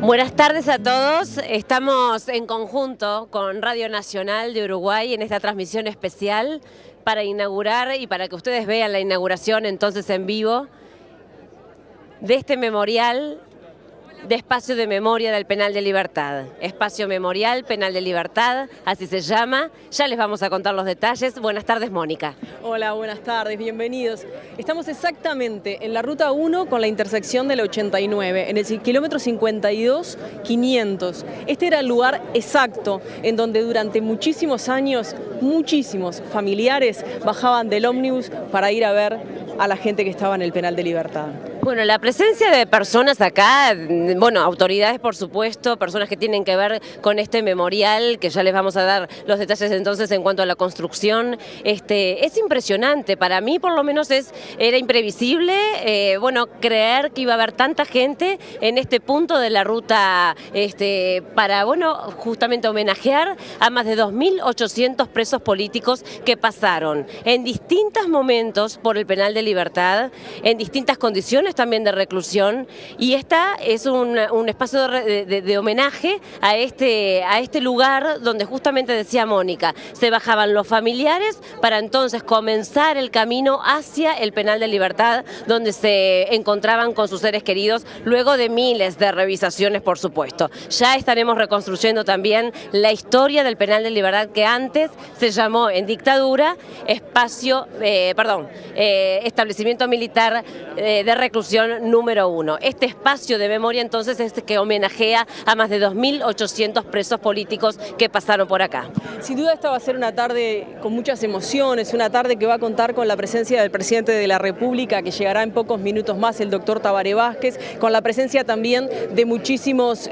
Buenas tardes a todos. Estamos en conjunto con Radio Nacional de Uruguay en esta transmisión especial para inaugurar y para que ustedes vean la inauguración entonces en vivo de este memorial de espacio de memoria del Penal de Libertad. Espacio Memorial Penal de Libertad, así se llama. Ya les vamos a contar los detalles. Buenas tardes, Mónica. Hola, buenas tardes, bienvenidos. Estamos exactamente en la Ruta 1 con la intersección del 89, en el kilómetro 52-500. Este era el lugar exacto en donde durante muchísimos años, muchísimos familiares bajaban del ómnibus para ir a ver a la gente que estaba en el Penal de Libertad. Bueno, la presencia de personas acá, bueno, autoridades por supuesto, personas que tienen que ver con este memorial, que ya les vamos a dar los detalles entonces en cuanto a la construcción, es impresionante. Para mí por lo menos era imprevisible, bueno, creer que iba a haber tanta gente en este punto de la ruta para, bueno, justamente homenajear a más de 2.800 presos políticos que pasaron en distintos momentos por el Penal de Libertad, en distintas condiciones también de reclusión, y esta es un espacio de homenaje a este lugar donde justamente decía Mónica, se bajaban los familiares para entonces comenzar el camino hacia el Penal de Libertad, donde se encontraban con sus seres queridos luego de miles de revisaciones, por supuesto. Ya estaremos reconstruyendo también la historia del Penal de Libertad, que antes se llamó en dictadura establecimiento militar de reclusión número 1. Este espacio de memoria entonces es que homenajea a más de 2.800 presos políticos que pasaron por acá. Sin duda esta va a ser una tarde con muchas emociones, una tarde que va a contar con la presencia del presidente de la República, que llegará en pocos minutos más, el doctor Tabaré Vázquez, con la presencia también de muchísimos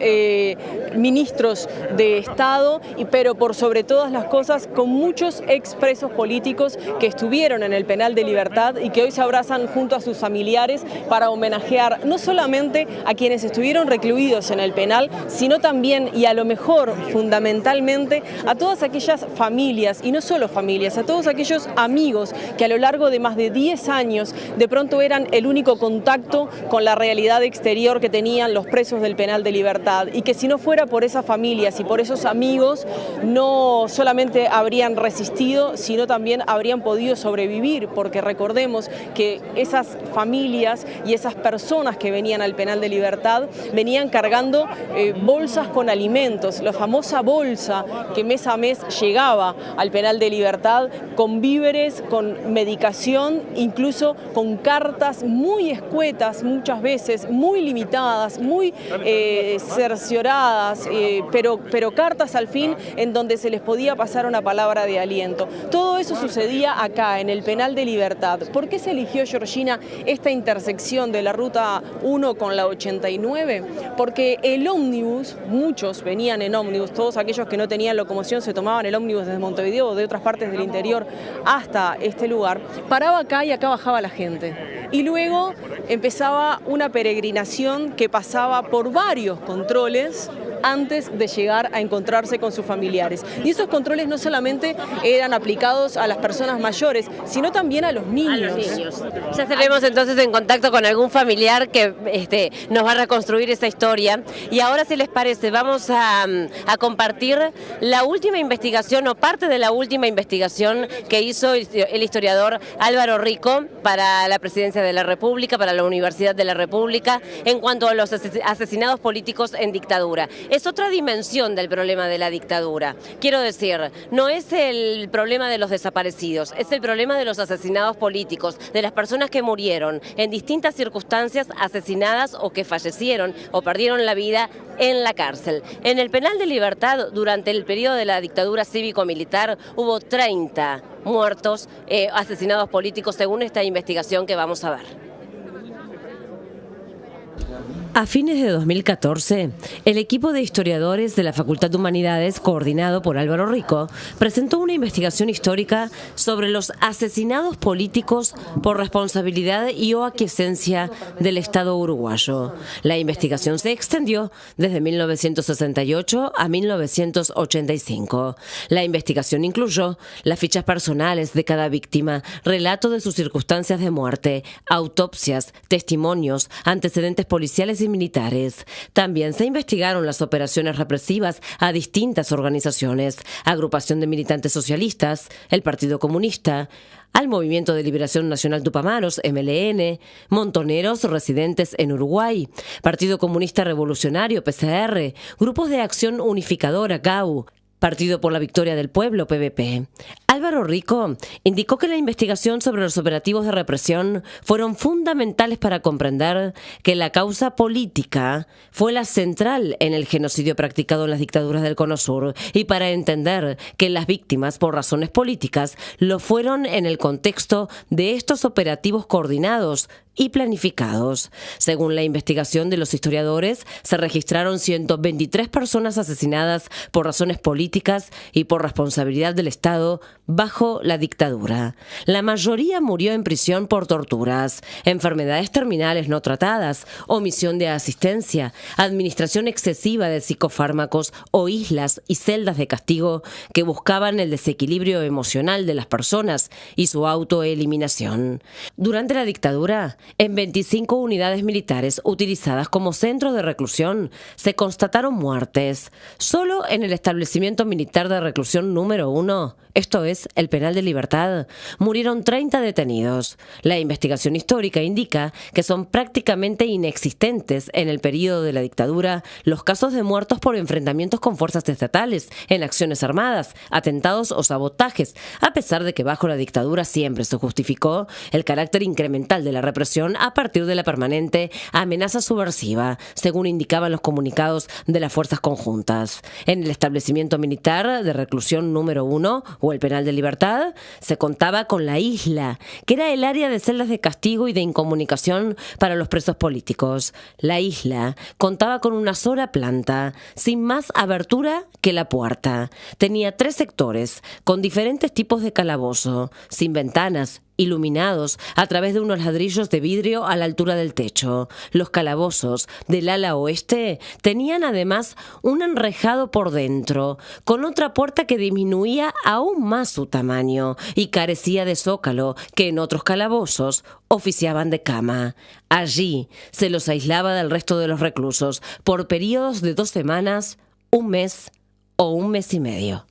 ministros de Estado, pero por sobre todas las cosas con muchos expresos políticos que estuvieron en el Penal de Libertad y que hoy se abrazan junto a sus familiares para homenajear no solamente a quienes estuvieron recluidos en el penal, sino también, y a lo mejor fundamentalmente, a todas aquellas familias, y no solo familias, a todos aquellos amigos que a lo largo de más de 10 años de pronto eran el único contacto con la realidad exterior que tenían los presos del Penal de Libertad, y que si no fuera por esas familias y por esos amigos, no solamente habrían resistido, sino también habrían podido sobrevivir, porque recordemos que esas familias y esas personas que venían al Penal de Libertad venían cargando bolsas con alimentos, la famosa bolsa que mes a mes llegaba al Penal de Libertad con víveres, con medicación, incluso con cartas muy escuetas muchas veces, muy limitadas, muy cercioradas, pero cartas al fin en donde se les podía pasar una palabra de aliento. Todo eso sucedía acá en el Penal de Libertad. ¿Por qué se eligió, Georgina, esta intersección de la Ruta 1 con la 89? Porque el ómnibus, muchos venían en ómnibus, todos aquellos que no tenían locomoción se tomaban el ómnibus desde Montevideo o de otras partes del interior hasta este lugar, paraba acá y acá bajaba la gente. Y luego empezaba una peregrinación que pasaba por varios controles antes de llegar a encontrarse con sus familiares. Y esos controles no solamente eran aplicados a las personas mayores, sino también a los niños. Ya estaremos entonces en contacto con algún familiar que nos va a reconstruir esa historia. Y ahora, si les parece, vamos a compartir la última investigación o parte de la última investigación que hizo el historiador Álvaro Rico para la Presidencia de la República, para la Universidad de la República, en cuanto a los asesinados políticos en dictadura. Es otra dimensión del problema de la dictadura. Quiero decir, no es el problema de los desaparecidos, es el problema de los asesinados políticos, de las personas que murieron en distintas circunstancias, asesinadas o que fallecieron o perdieron la vida en la cárcel. En el Penal de Libertad, durante el periodo de la dictadura cívico-militar, hubo 30 muertos, asesinados políticos, según esta investigación que vamos a ver. A fines de 2014, el equipo de historiadores de la Facultad de Humanidades, coordinado por Álvaro Rico, presentó una investigación histórica sobre los asesinados políticos por responsabilidad y o aquiescencia del Estado uruguayo. La investigación se extendió desde 1968 a 1985. La investigación incluyó las fichas personales de cada víctima, relato de sus circunstancias de muerte, autopsias, testimonios, antecedentes policiales y y militares. También se investigaron las operaciones represivas a distintas organizaciones, Agrupación de Militantes Socialistas, el Partido Comunista, al Movimiento de Liberación Nacional Tupamaros, MLN, montoneros residentes en Uruguay, Partido Comunista Revolucionario, PCR, Grupos de Acción Unificadora, GAU, Partido por la Victoria del Pueblo, PVP. Álvaro Rico indicó que la investigación sobre los operativos de represión fueron fundamentales para comprender que la causa política fue la central en el genocidio practicado en las dictaduras del Cono Sur y para entender que las víctimas por razones políticas lo fueron en el contexto de estos operativos coordinados y planificados. Según la investigación de los historiadores, se registraron 123 personas asesinadas por razones políticas y por responsabilidad del Estado bajo la dictadura. La mayoría murió en prisión por torturas, enfermedades terminales no tratadas, omisión de asistencia, administración excesiva de psicofármacos o islas y celdas de castigo que buscaban el desequilibrio emocional de las personas y su autoeliminación. Durante la dictadura, en 25 unidades militares utilizadas como centros de reclusión se constataron muertes. Solo en el establecimiento militar de reclusión número 1, esto es, el Penal de Libertad, murieron 30 detenidos. La investigación histórica indica que son prácticamente inexistentes en el período de la dictadura los casos de muertos por enfrentamientos con fuerzas estatales, en acciones armadas, atentados o sabotajes, a pesar de que bajo la dictadura siempre se justificó el carácter incremental de la represión a partir de la permanente amenaza subversiva, según indicaban los comunicados de las fuerzas conjuntas. En el establecimiento militar de reclusión número 1, o el Penal de Libertad, se contaba con la isla, que era el área de celdas de castigo y de incomunicación para los presos políticos. La isla contaba con una sola planta, sin más abertura que la puerta. Tenía 3 sectores, con diferentes tipos de calabozo, sin ventanas, iluminados a través de unos ladrillos de vidrio a la altura del techo. Los calabozos del ala oeste tenían además un enrejado por dentro, con otra puerta que disminuía aún más su tamaño y carecía de zócalo, que en otros calabozos oficiaban de cama. Allí se los aislaba del resto de los reclusos por periodos de 2 semanas, 1 mes o 1 mes y medio.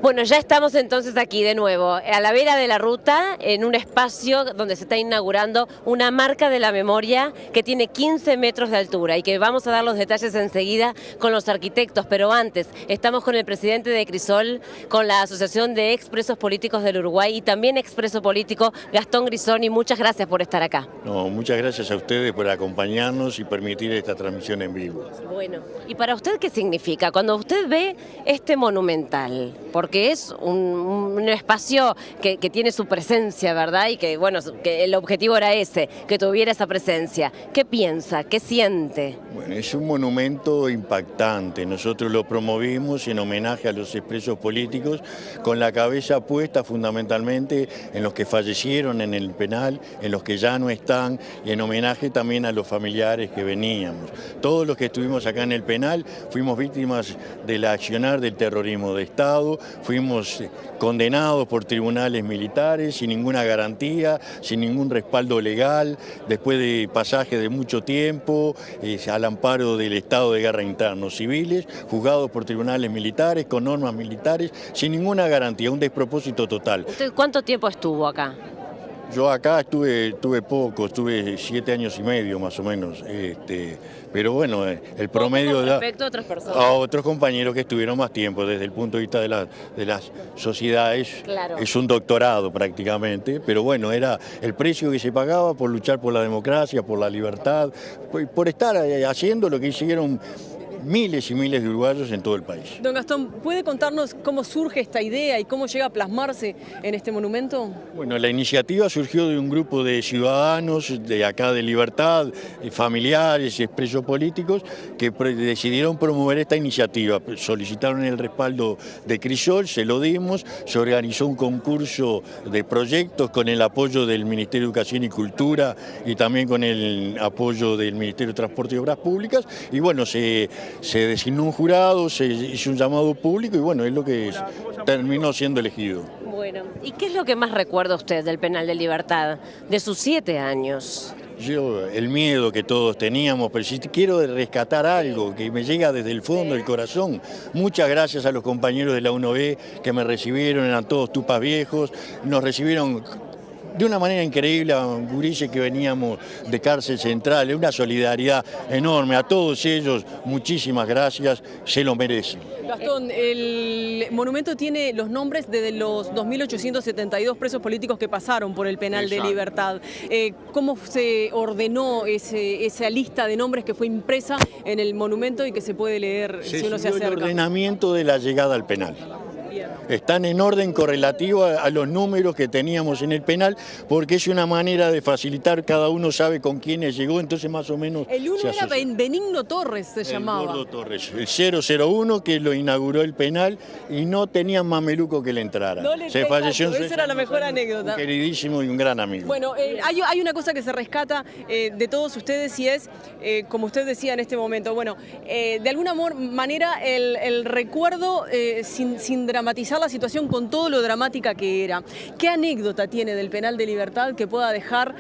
Bueno, ya estamos entonces aquí de nuevo, a la vera de la ruta, en un espacio donde se está inaugurando una marca de la memoria que tiene 15 metros de altura y que vamos a dar los detalles enseguida con los arquitectos, pero antes estamos con el presidente de Crisol, con la Asociación de Expresos Políticos del Uruguay y también expreso político Gastón Grisoni. Muchas gracias por estar acá. No, muchas gracias a ustedes por acompañarnos y permitir esta transmisión en vivo. Bueno, ¿y para usted qué significa cuando usted ve este monumental? Porque es un espacio que tiene su presencia, ¿verdad? Y que, bueno, que el objetivo era ese, que tuviera esa presencia. ¿Qué piensa? ¿Qué siente? Bueno, es un monumento impactante. Nosotros lo promovimos en homenaje a los expresos políticos, con la cabeza puesta fundamentalmente en los que fallecieron en el penal, en los que ya no están, y en homenaje también a los familiares que veníamos. Todos los que estuvimos acá en el penal fuimos víctimas del accionar del terrorismo de Estado, fuimos condenados por tribunales militares sin ninguna garantía, sin ningún respaldo legal, después de pasaje de mucho tiempo, al amparo del estado de guerra interno, civiles, juzgados por tribunales militares, con normas militares, sin ninguna garantía, un despropósito total. ¿Usted cuánto tiempo estuvo acá? Yo acá estuve poco, estuve 7 años y medio más o menos, pero bueno, el promedio con respecto a otras personas. A otros compañeros que estuvieron más tiempo, desde el punto de vista de las sociedades, claro. Es un doctorado prácticamente, pero bueno, era el precio que se pagaba por luchar por la democracia, por la libertad, por estar haciendo lo que hicieron miles y miles de uruguayos en todo el país. Don Gastón, ¿puede contarnos cómo surge esta idea y cómo llega a plasmarse en este monumento? Bueno, la iniciativa surgió de un grupo de ciudadanos de acá de Libertad, familiares y expresos políticos, que decidieron promover esta iniciativa. Solicitaron el respaldo de Crisol, se lo dimos, se organizó un concurso de proyectos con el apoyo del Ministerio de Educación y Cultura y también con el apoyo del Ministerio de Transporte y Obras Públicas, y bueno, se se designó un jurado, se hizo un llamado público y bueno, es lo que terminó siendo elegido. Bueno, ¿y qué es lo que más recuerda usted del penal de Libertad, de sus 7 años? Yo, el miedo que todos teníamos, pero si quiero rescatar algo que me llega desde el fondo del corazón, muchas gracias a los compañeros de la 1B que me recibieron, eran todos tupas viejos, nos recibieron de una manera increíble a gurises que veníamos de cárcel central, una solidaridad enorme, a todos ellos, muchísimas gracias, se lo merecen. Gastón, el monumento tiene los nombres de los 2.872 presos políticos que pasaron por el penal de Libertad. ¿Cómo se ordenó esa lista de nombres que fue impresa en el monumento y que se puede leer si uno se acerca? El ordenamiento de la llegada al penal. Están en orden correlativo a los números que teníamos en el penal, porque es una manera de facilitar, cada uno sabe con quiénes llegó, entonces más o menos... El uno era Benigno Torres, se llamaba. El Gordo Torres, el 001 que lo inauguró el penal y no tenía mameluco que le entrara. Se falleció esa era la mejor anécdota. Un queridísimo y un gran amigo. Bueno, hay una cosa que se rescata de todos ustedes y es, como usted decía en este momento, bueno, de alguna manera el recuerdo sin dramatizar la situación con todo lo dramática que era. ¿Qué anécdota tiene del penal de Libertad que pueda dejar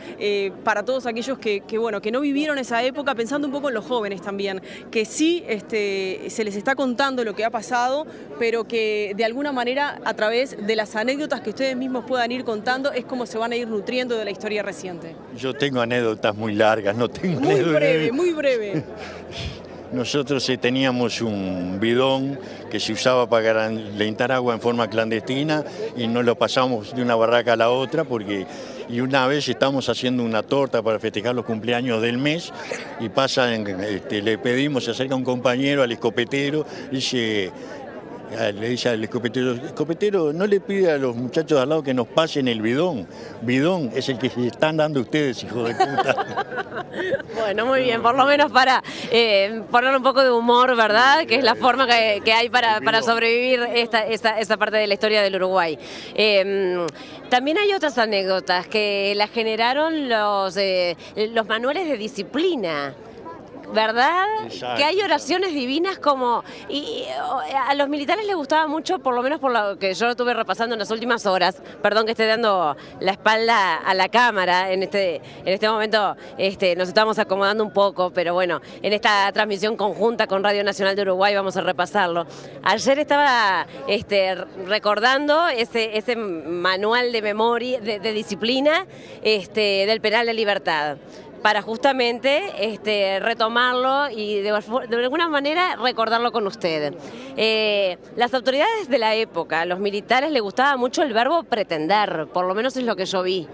para todos aquellos que no vivieron esa época, pensando un poco en los jóvenes también, que sí se les está contando lo que ha pasado, pero que de alguna manera a través de las anécdotas que ustedes mismos puedan ir contando es como se van a ir nutriendo de la historia reciente? Yo tengo anécdotas muy largas, no tengo muy breve, muy breve. Nosotros teníamos un bidón que se usaba para calentar agua en forma clandestina y nos lo pasamos de una barraca a la otra y una vez estamos haciendo una torta para festejar los cumpleaños del mes y le pedimos, se acerca un compañero al escopetero y le dice al escopetero, no le pide a los muchachos de al lado que nos pasen el bidón. Bidón es el que se están dando ustedes, hijos de puta. Bueno, muy bien, por lo menos para poner un poco de humor, ¿verdad? Que es la forma que hay para sobrevivir esta parte de la historia del Uruguay. También hay otras anécdotas que las generaron los manuales de disciplina. ¿Verdad? Exacto. Que hay oraciones divinas como... Y a los militares les gustaba mucho, por lo menos por lo que yo lo estuve repasando en las últimas horas. Perdón que esté dando la espalda a la cámara. En este momento nos estamos acomodando un poco, pero bueno, en esta transmisión conjunta con Radio Nacional de Uruguay vamos a repasarlo. Ayer estaba recordando ese manual de memoria, de disciplina del penal de Libertad, para justamente retomarlo y de alguna manera recordarlo con ustedes. Las autoridades de la época, a los militares les gustaba mucho el verbo pretender, por lo menos es lo que yo vi.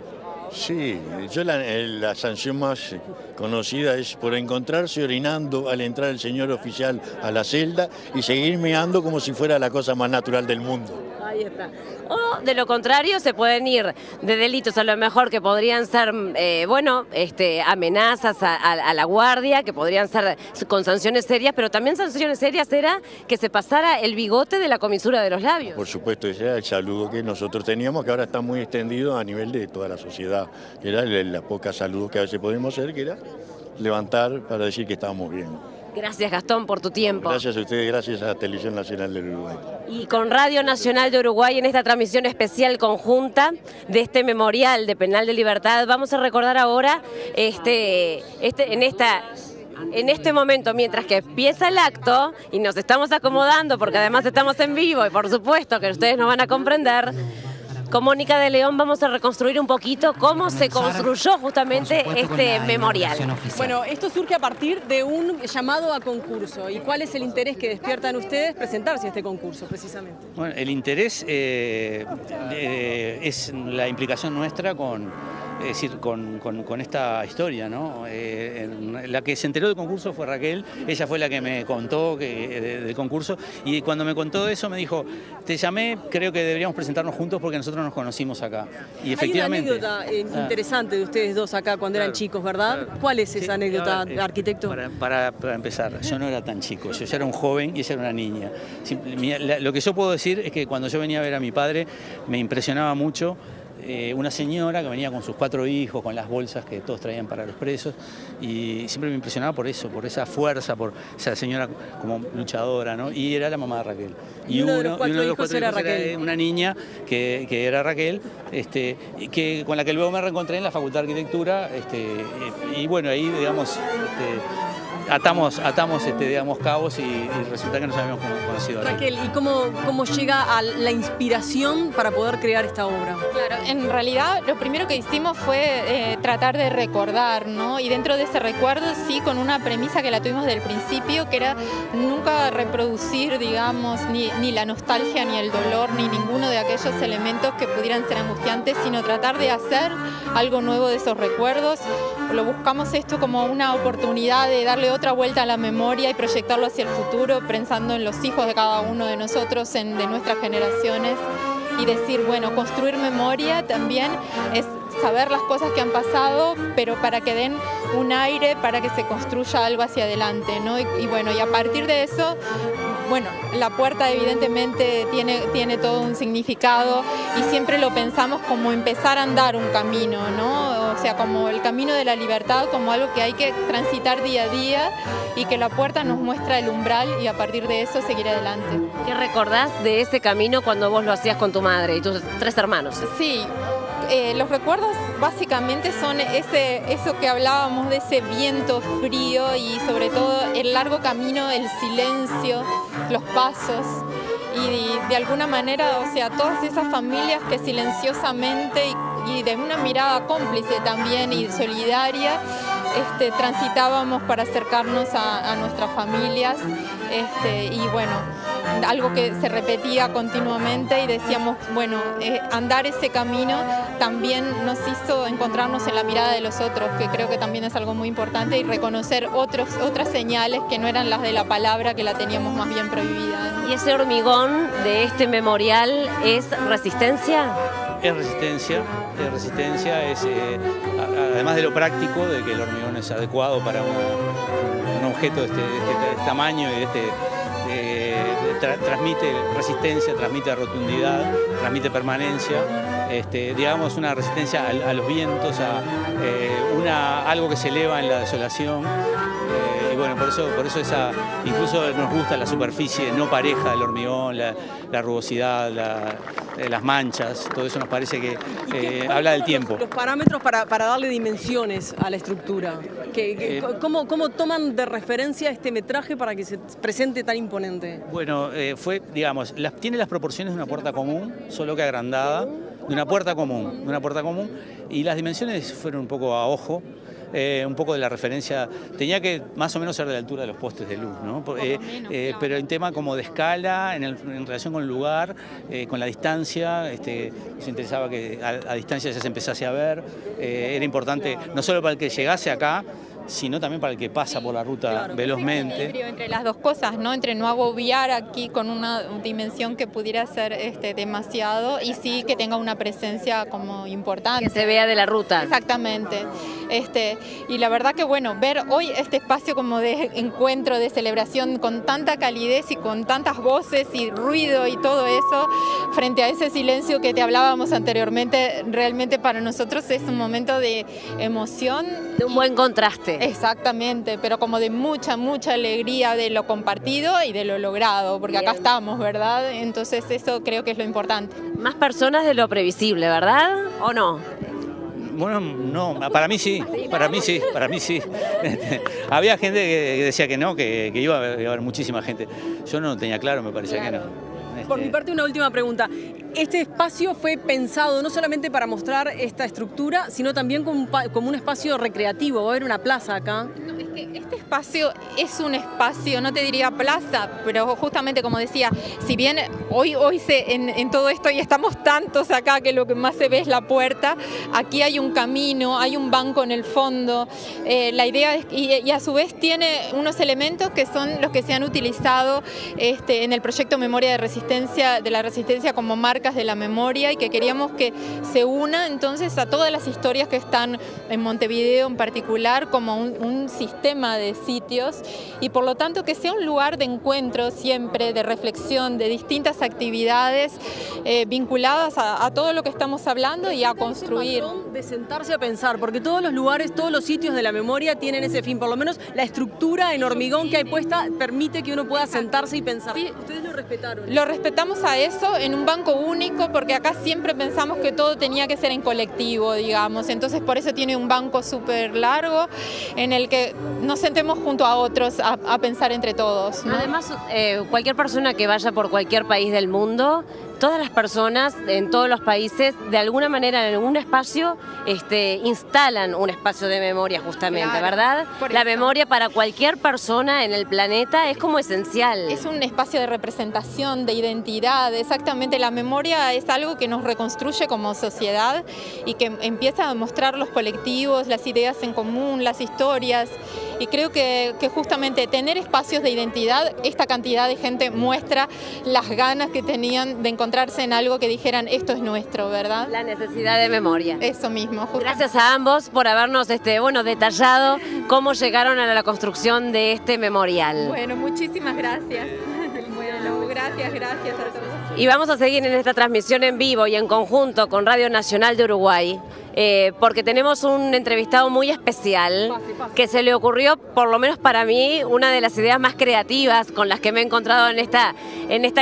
Sí, la sanción más conocida es por encontrarse orinando al entrar el señor oficial a la celda y seguir meando como si fuera la cosa más natural del mundo. Ahí está. O de lo contrario se pueden ir de delitos a lo mejor que podrían ser, amenazas a la guardia, que podrían ser con sanciones serias, pero también sanciones serias era que se pasara el bigote de la comisura de los labios. Por supuesto, ese era el saludo que nosotros teníamos, que ahora está muy extendido a nivel de toda la sociedad, que era la poca saludos que a veces podemos hacer, que era levantar para decir que estábamos bien. Gracias, Gastón, por tu tiempo. Gracias a ustedes, gracias a la Televisión Nacional del Uruguay. Y con Radio Nacional de Uruguay en esta transmisión especial conjunta de este memorial de Penal de Libertad, vamos a recordar ahora en este momento, mientras que empieza el acto y nos estamos acomodando, porque además estamos en vivo y por supuesto que ustedes nos van a comprender, con Mónica de León vamos a reconstruir un poquito cómo se construyó justamente este memorial. Bueno, esto surge a partir de un llamado a concurso. ¿Y cuál es el interés que despiertan ustedes presentarse a este concurso, precisamente? Bueno, el interés es la implicación nuestra con esta historia, ¿no? La que se enteró del concurso fue Raquel, ella fue la que me contó del concurso, y cuando me contó eso me dijo, te llamé, creo que deberíamos presentarnos juntos porque nosotros nos conocimos acá. Y efectivamente, hay una anécdota interesante de ustedes dos acá cuando eran chicos, ¿verdad? Claro. ¿Cuál es esa anécdota, arquitecto? Para empezar, yo no era tan chico, yo ya era un joven y ella era una niña. Lo que yo puedo decir es que cuando yo venía a ver a mi padre me impresionaba mucho una señora que venía con sus 4 hijos, con las bolsas que todos traían para los presos, y siempre me impresionaba por eso, por esa fuerza, por esa señora como luchadora, ¿no? Y era la mamá de Raquel. Y uno de los 4 hijos era Raquel. Era una niña que era Raquel, con la que luego me reencontré en la Facultad de Arquitectura, y bueno, ahí, digamos, atamos digamos, cabos y resulta que nos habíamos conocido. Raquel, ¿y cómo llega a la inspiración para poder crear esta obra? Claro, en realidad lo primero que hicimos fue tratar de recordar, ¿no? Y dentro de ese recuerdo sí con una premisa que la tuvimos desde el principio, que era nunca reproducir, digamos, ni la nostalgia, ni el dolor, ni ninguno de aquellos elementos que pudieran ser angustiantes, sino tratar de hacer algo nuevo de esos recuerdos. Lo buscamos esto como una oportunidad de darle otra vuelta a la memoria y proyectarlo hacia el futuro, pensando en los hijos de cada uno de nosotros, de nuestras generaciones, y decir, bueno, construir memoria también es saber las cosas que han pasado, pero para que den un aire, para que se construya algo hacia adelante, ¿no? Y bueno, y a partir de eso, bueno, la puerta evidentemente tiene todo un significado y siempre lo pensamos como empezar a andar un camino, ¿no? O sea, como el camino de la libertad, como algo que hay que transitar día a día y que la puerta nos muestra el umbral y a partir de eso seguir adelante. ¿Qué recordás de ese camino cuando vos lo hacías con tu madre y tus 3 hermanos? Sí. Los recuerdos básicamente son eso que hablábamos de ese viento frío y sobre todo el largo camino, el silencio, los pasos y de alguna manera, o sea, todas esas familias que silenciosamente y de una mirada cómplice también y solidaria transitábamos para acercarnos a nuestras familias y bueno, algo que se repetía continuamente y decíamos, bueno, andar ese camino también nos hizo encontrarnos en la mirada de los otros, que creo que también es algo muy importante, y reconocer otras señales que no eran las de la palabra, que la teníamos más bien prohibida, ¿no? ¿Y ese hormigón de este memorial es resistencia? Es resistencia, además de lo práctico, de que el hormigón es adecuado para un objeto de este tamaño y transmite resistencia, transmite rotundidad, transmite permanencia, digamos una resistencia a los vientos, algo que se eleva en la desolación. Y bueno, por eso incluso nos gusta la superficie no pareja del hormigón, la rugosidad, las manchas, todo eso nos parece que habla del tiempo. Los parámetros para darle dimensiones a la estructura, ¿cómo toman de referencia este metraje para que se presente tan imponente? Bueno, tiene las proporciones de una puerta común, solo que agrandada, de una puerta común, y las dimensiones fueron un poco a ojo. Un poco de la referencia, tenía que más o menos ser de la altura de los postes de luz, ¿no? Pero en tema como de escala, en relación con el lugar, con la distancia, nos interesaba que a distancia ya se empezase a ver, era importante no solo para el que llegase acá, sino también para el que pasa por la ruta velozmente. Entre las dos cosas, ¿no? Entre no agobiar aquí con una dimensión que pudiera ser demasiado y sí que tenga una presencia como importante. Que se vea de la ruta. Exactamente. Y la verdad que bueno, ver hoy este espacio como de encuentro, de celebración con tanta calidez y con tantas voces y ruido y todo eso, frente a ese silencio que te hablábamos anteriormente, realmente para nosotros es un momento de emoción. De un buen contraste. Exactamente, pero como de mucha alegría de lo compartido y de lo logrado, porque acá estamos, ¿verdad? Entonces eso creo que es lo importante. Más personas de lo previsible, ¿verdad? ¿O no? Bueno, no, para mí sí. Había gente que decía que no, que iba a haber muchísima gente. Yo no lo tenía claro, me parecía que no. Por mi parte, una última pregunta. Este espacio fue pensado no solamente para mostrar esta estructura, sino también como un espacio recreativo. Va a haber una plaza acá. No, es que este espacio es un espacio, no te diría plaza, pero justamente como decía, si bien hoy en todo esto y estamos tantos acá que lo que más se ve es la puerta, aquí hay un camino, hay un banco en el fondo. La idea es, y a su vez tiene unos elementos que son los que se han utilizado en el proyecto Memoria de la Resistencia como marcas de la memoria, y que queríamos que se una entonces a todas las historias que están en Montevideo en particular como un sistema ecosistema de sitios y por lo tanto que sea un lugar de encuentro siempre, de reflexión, de distintas actividades vinculadas a todo lo que estamos hablando y a construir. De sentarse a pensar, porque todos los lugares, todos los sitios de la memoria tienen ese fin, por lo menos la estructura en hormigón que hay puesta permite que uno pueda sentarse y pensar. Sí. Ustedes lo respetaron. Lo respetamos a eso en un banco único porque acá siempre pensamos que todo tenía que ser en colectivo, digamos, entonces por eso tiene un banco súper largo en el que nos sentemos junto a otros a pensar entre todos, ¿no? Además, cualquier persona que vaya por cualquier país del mundo, todas las personas en todos los países, de alguna manera en algún espacio, instalan un espacio de memoria justamente, Claro, ¿verdad? por La eso. memoria para cualquier persona en el planeta es como esencial. Es un espacio de representación, de identidad, exactamente. La memoria es algo que nos reconstruye como sociedad y que empieza a mostrar los colectivos, las ideas en común, las historias. Y creo que justamente tener espacios de identidad, esta cantidad de gente muestra las ganas que tenían de encontrarse en algo que dijeran esto es nuestro, ¿verdad? La necesidad de memoria. Eso mismo. Gracias a ambos por habernos detallado cómo llegaron a la construcción de este memorial. Bueno, muchísimas gracias. Bueno, gracias a todos. Y vamos a seguir en esta transmisión en vivo y en conjunto con Radio Nacional de Uruguay, porque tenemos un entrevistado muy especial que se le ocurrió, por lo menos para mí, una de las ideas más creativas con las que me he encontrado en esta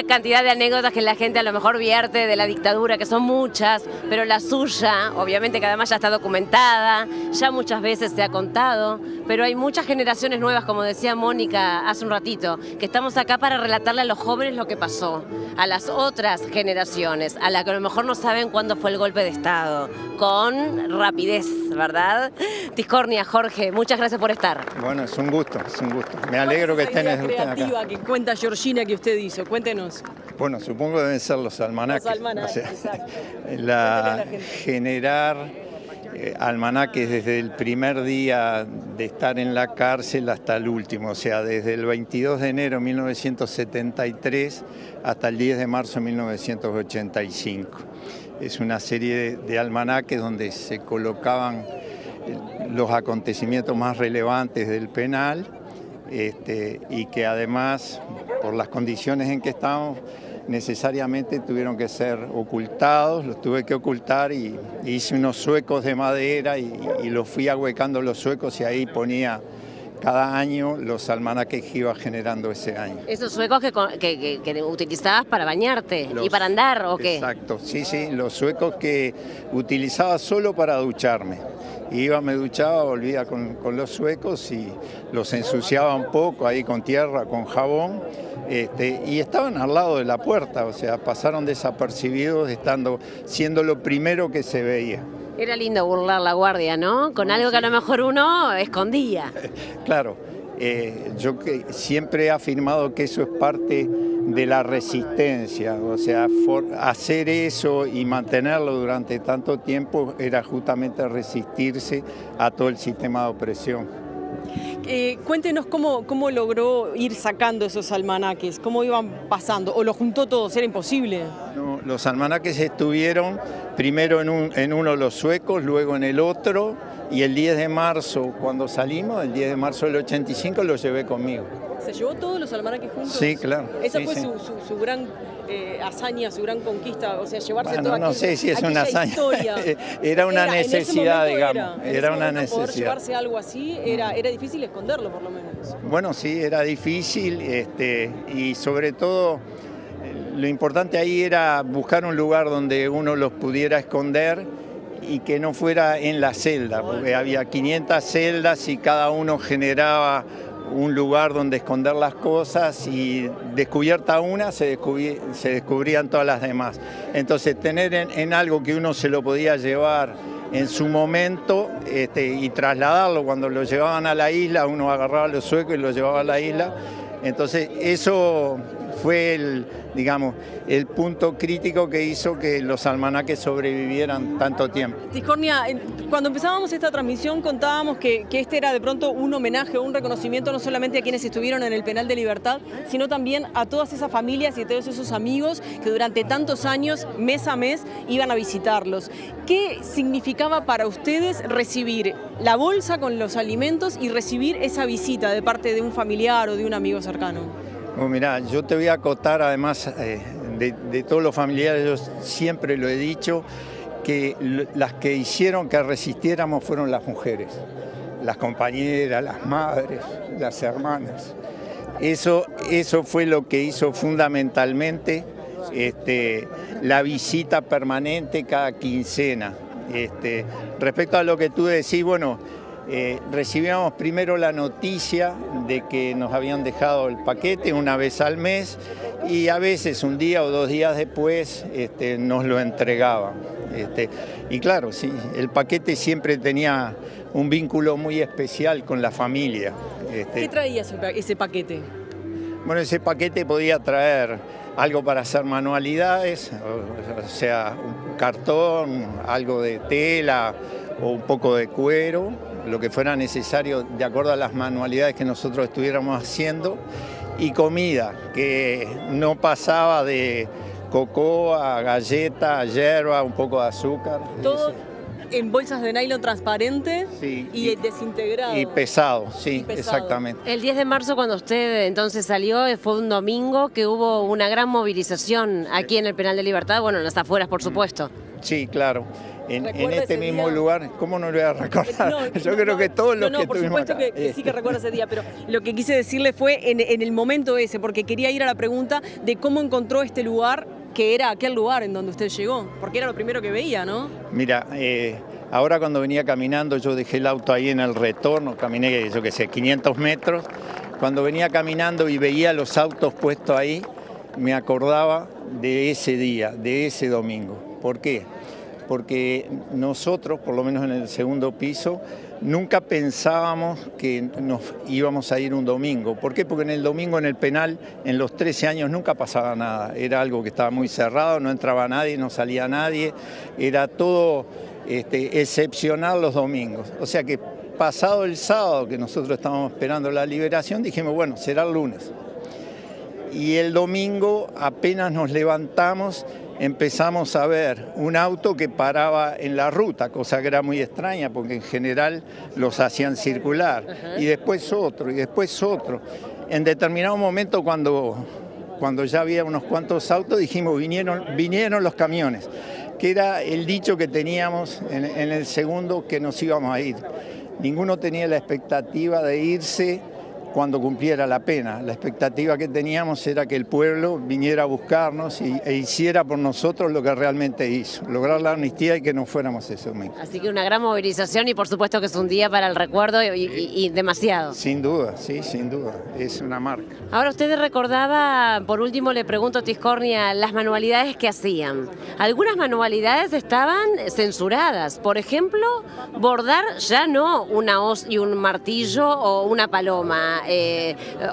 cantidad de anécdotas que la gente a lo mejor vierte de la dictadura, que son muchas, pero la suya, obviamente que además ya está documentada, ya muchas veces se ha contado, pero hay muchas generaciones nuevas, como decía Mónica hace un ratito, que estamos acá para relatarle a los jóvenes lo que pasó, a las otras generaciones, a las que a lo mejor no saben cuándo fue el golpe de Estado, con rapidez, ¿verdad? Tiscornia, Jorge, muchas gracias por estar. Bueno, es un gusto, es un gusto. Me alegro que estén esa idea acá. creativa que cuenta Georgina que usted hizo, cuéntenos. Bueno, supongo que deben ser los almanaques. Los almanaques, O sea, exacto. generar almanaques desde el primer día de estar en la cárcel hasta el último, o sea, desde el 22 de enero de 1973 hasta el 10 de marzo de 1985. Es una serie de almanaques donde se colocaban los acontecimientos más relevantes del penal y que además, por las condiciones en que estábamos, necesariamente tuvieron que ser ocultados, los tuve que ocultar y hice unos zuecos de madera y los fui ahuecando los zuecos y ahí ponía cada año los almanaques que iba generando ese año. ¿Esos suecos que utilizabas para bañarte y para andar o qué? Exacto, sí, los zuecos que utilizaba solo para ducharme. Iba, me duchaba, volvía con los zuecos y los ensuciaba un poco ahí con tierra, con jabón, y estaban al lado de la puerta, o sea, pasaron desapercibidos siendo lo primero que se veía. Era lindo burlar la guardia, ¿no? Con algo que a lo mejor uno escondía. Claro, yo siempre he afirmado que eso es parte de la resistencia, o sea, hacer eso y mantenerlo durante tanto tiempo era justamente resistirse a todo el sistema de opresión. Cuéntenos cómo logró ir sacando esos almanaques, cómo iban pasando, o lo juntó todos, era imposible. No, los almanaques estuvieron primero en uno los zuecos, luego en el otro, y el 10 de marzo, cuando salimos, el 10 de marzo del 85, lo llevé conmigo. ¿Se llevó todos los almanaques juntos? Sí, claro. Esa sí, fue sí. Su gran hazaña, su gran conquista, o sea, llevarse Bueno, toda no sé si es una hazaña. Historia. Era una necesidad, digamos. Era una poder necesidad. llevarse algo así, era difícil esconderlo por lo menos. Bueno, sí, era difícil y sobre todo lo importante ahí era buscar un lugar donde uno los pudiera esconder y que no fuera en la celda, porque había 500 celdas y cada uno generaba un lugar donde esconder las cosas y descubierta una se descubrían todas las demás. Entonces tener en algo que uno se lo podía llevar en su momento y trasladarlo cuando lo llevaban a la isla, uno agarraba los zuecos y lo llevaba a la isla. Entonces eso fue el punto crítico que hizo que los almanaques sobrevivieran tanto tiempo. Tiscornia, cuando empezábamos esta transmisión contábamos que este era de pronto un homenaje o un reconocimiento no solamente a quienes estuvieron en el Penal de Libertad, sino también a todas esas familias y a todos esos amigos que durante tantos años, mes a mes, iban a visitarlos. ¿Qué significaba para ustedes recibir la bolsa con los alimentos y recibir esa visita de parte de un familiar o de un amigo cercano? Bueno, mirá, yo te voy a acotar, además de todos los familiares, yo siempre lo he dicho, que las que hicieron que resistiéramos fueron las mujeres, las compañeras, las madres, las hermanas. Eso fue lo que hizo fundamentalmente la visita permanente cada quincena. Respecto a lo que tú decís, bueno, recibíamos primero la noticia de que nos habían dejado el paquete una vez al mes y a veces un día o 2 días después nos lo entregaban. Y claro, sí, el paquete siempre tenía un vínculo muy especial con la familia. ¿Qué traía ese paquete? Bueno, ese paquete podía traer algo para hacer manualidades, o sea, un cartón, algo de tela o un poco de cuero, lo que fuera necesario de acuerdo a las manualidades que nosotros estuviéramos haciendo, y comida que no pasaba de cocoa, galleta, hierba, un poco de azúcar. Todo en bolsas de nylon transparente, sí, y desintegrado. Y pesado, sí, pesado. Exactamente. El 10 de marzo, cuando usted entonces salió, fue un domingo que hubo una gran movilización aquí en el Penal de Libertad, bueno, en las afueras, por supuesto. Sí, claro. En este mismo lugar, ¿cómo no lo voy a recordar? Yo creo que todos los que estuvimos acá. Por supuesto que sí que recuerdo ese día, pero lo que quise decirle fue en el momento ese, porque quería ir a la pregunta de cómo encontró este lugar, que era aquel lugar en donde usted llegó, porque era lo primero que veía, ¿no? Mira, ahora cuando venía caminando, yo dejé el auto ahí en el retorno, caminé, yo qué sé, 500 metros. Cuando venía caminando y veía los autos puestos ahí, me acordaba de ese día, de ese domingo. ¿Por qué? Porque nosotros, por lo menos en el segundo piso, nunca pensábamos que nos íbamos a ir un domingo. ¿Por qué? Porque en el domingo en el penal, en los 13 años, nunca pasaba nada. Era algo que estaba muy cerrado, no entraba nadie, no salía nadie. Era todo excepcional los domingos. O sea que pasado el sábado, que nosotros estábamos esperando la liberación, dijimos, bueno, será el lunes. Y el domingo, apenas nos levantamos, empezamos a ver un auto que paraba en la ruta, cosa que era muy extraña porque en general los hacían circular. Y después otro, y después otro. En determinado momento cuando ya había unos cuantos autos dijimos vinieron los camiones, que era el dicho que teníamos en el segundo, que nos íbamos a ir. Ninguno tenía la expectativa de irse cuando cumpliera la pena. La expectativa que teníamos era que el pueblo viniera a buscarnos e hiciera por nosotros lo que realmente hizo, lograr la amnistía y que no fuéramos ese domingo. Así que una gran movilización y por supuesto que es un día para el recuerdo y demasiado. Sin duda, sí, sin duda, es una marca. Ahora usted recordaba, por último le pregunto, Tiscornia, las manualidades que hacían. Algunas manualidades estaban censuradas, por ejemplo, bordar ya no una hoz y un martillo o una paloma,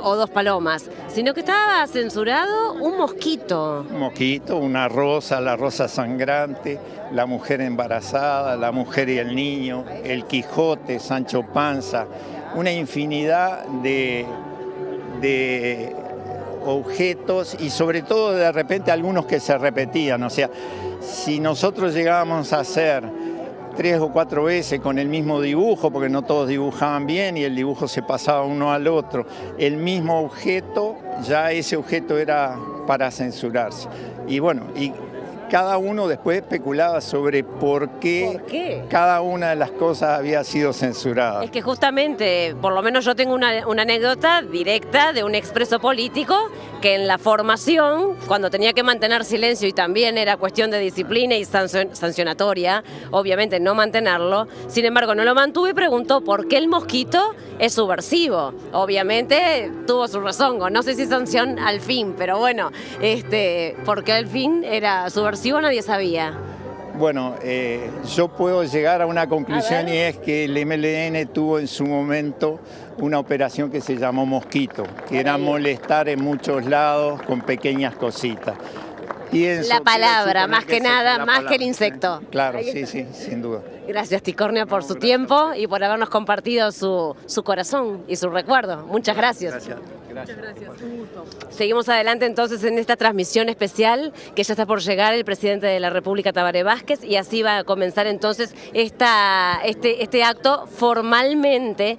o 2 palomas, sino que estaba censurado un mosquito. Un mosquito, una rosa, la rosa sangrante, la mujer embarazada, la mujer y el niño, el Quijote, Sancho Panza, una infinidad de objetos y sobre todo de repente algunos que se repetían. O sea, si nosotros llegábamos a hacer 3 o 4 veces con el mismo dibujo, porque no todos dibujaban bien y el dibujo se pasaba uno al otro, el mismo objeto, ya ese objeto era para censurarse. Y bueno, y cada uno después especulaba sobre por qué cada una de las cosas había sido censurada. Es que justamente, por lo menos yo tengo una anécdota directa de un expreso político que en la formación, cuando tenía que mantener silencio y también era cuestión de disciplina y sancionatoria, obviamente no mantenerlo, sin embargo no lo mantuve y preguntó por qué el mosquito es subversivo. Obviamente tuvo su razón, no sé si sanción al fin, pero bueno, por qué al fin era subversivo nadie sabía. Bueno, yo puedo llegar a una conclusión y es que el MLN tuvo en su momento una operación que se llamó Mosquito, que era molestar en muchos lados con pequeñas cositas. La palabra, más que nada, más que el insecto. Claro, sí, sin duda. Gracias, Ticornia, por su tiempo y por habernos compartido su corazón y su recuerdo. Muchas gracias. Gracias. Muchas gracias, un gusto. Seguimos adelante entonces en esta transmisión especial que ya está por llegar el presidente de la República, Tabaré Vázquez, y así va a comenzar entonces este acto formalmente,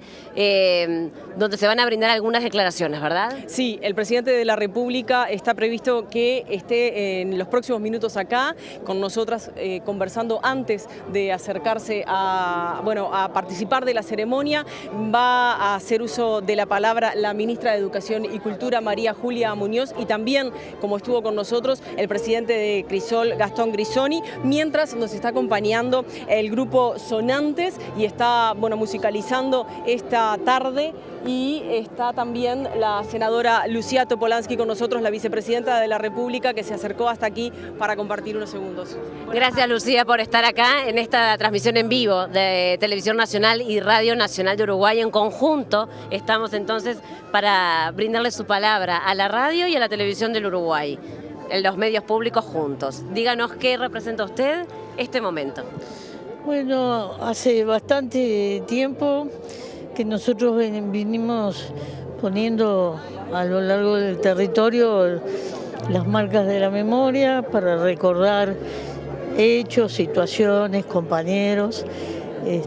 donde se van a brindar algunas declaraciones, ¿verdad? Sí, el presidente de la República está previsto que esté en los próximos minutos acá con nosotras conversando antes de acercarse a participar de la ceremonia. Va a hacer uso de la palabra la ministra de Educación y Cultura, María Julia Muñoz, y también, como estuvo con nosotros, el presidente de Crisol, Gastón Grisoni, mientras nos está acompañando el grupo Sonantes y está musicalizando esta tarde, y está también la senadora Lucía Topolansky con nosotros, la vicepresidenta de la República, que se acercó hasta aquí para compartir unos segundos. Gracias, Lucía, por estar acá en esta transmisión en vivo de Televisión Nacional y Radio Nacional de Uruguay. En conjunto estamos entonces para brindarle su palabra a la radio y a la televisión del Uruguay, en los medios públicos juntos. Díganos qué representa usted este momento. Bueno, hace bastante tiempo que nosotros vinimos poniendo a lo largo del territorio las marcas de la memoria para recordar hechos, situaciones, compañeros. Fue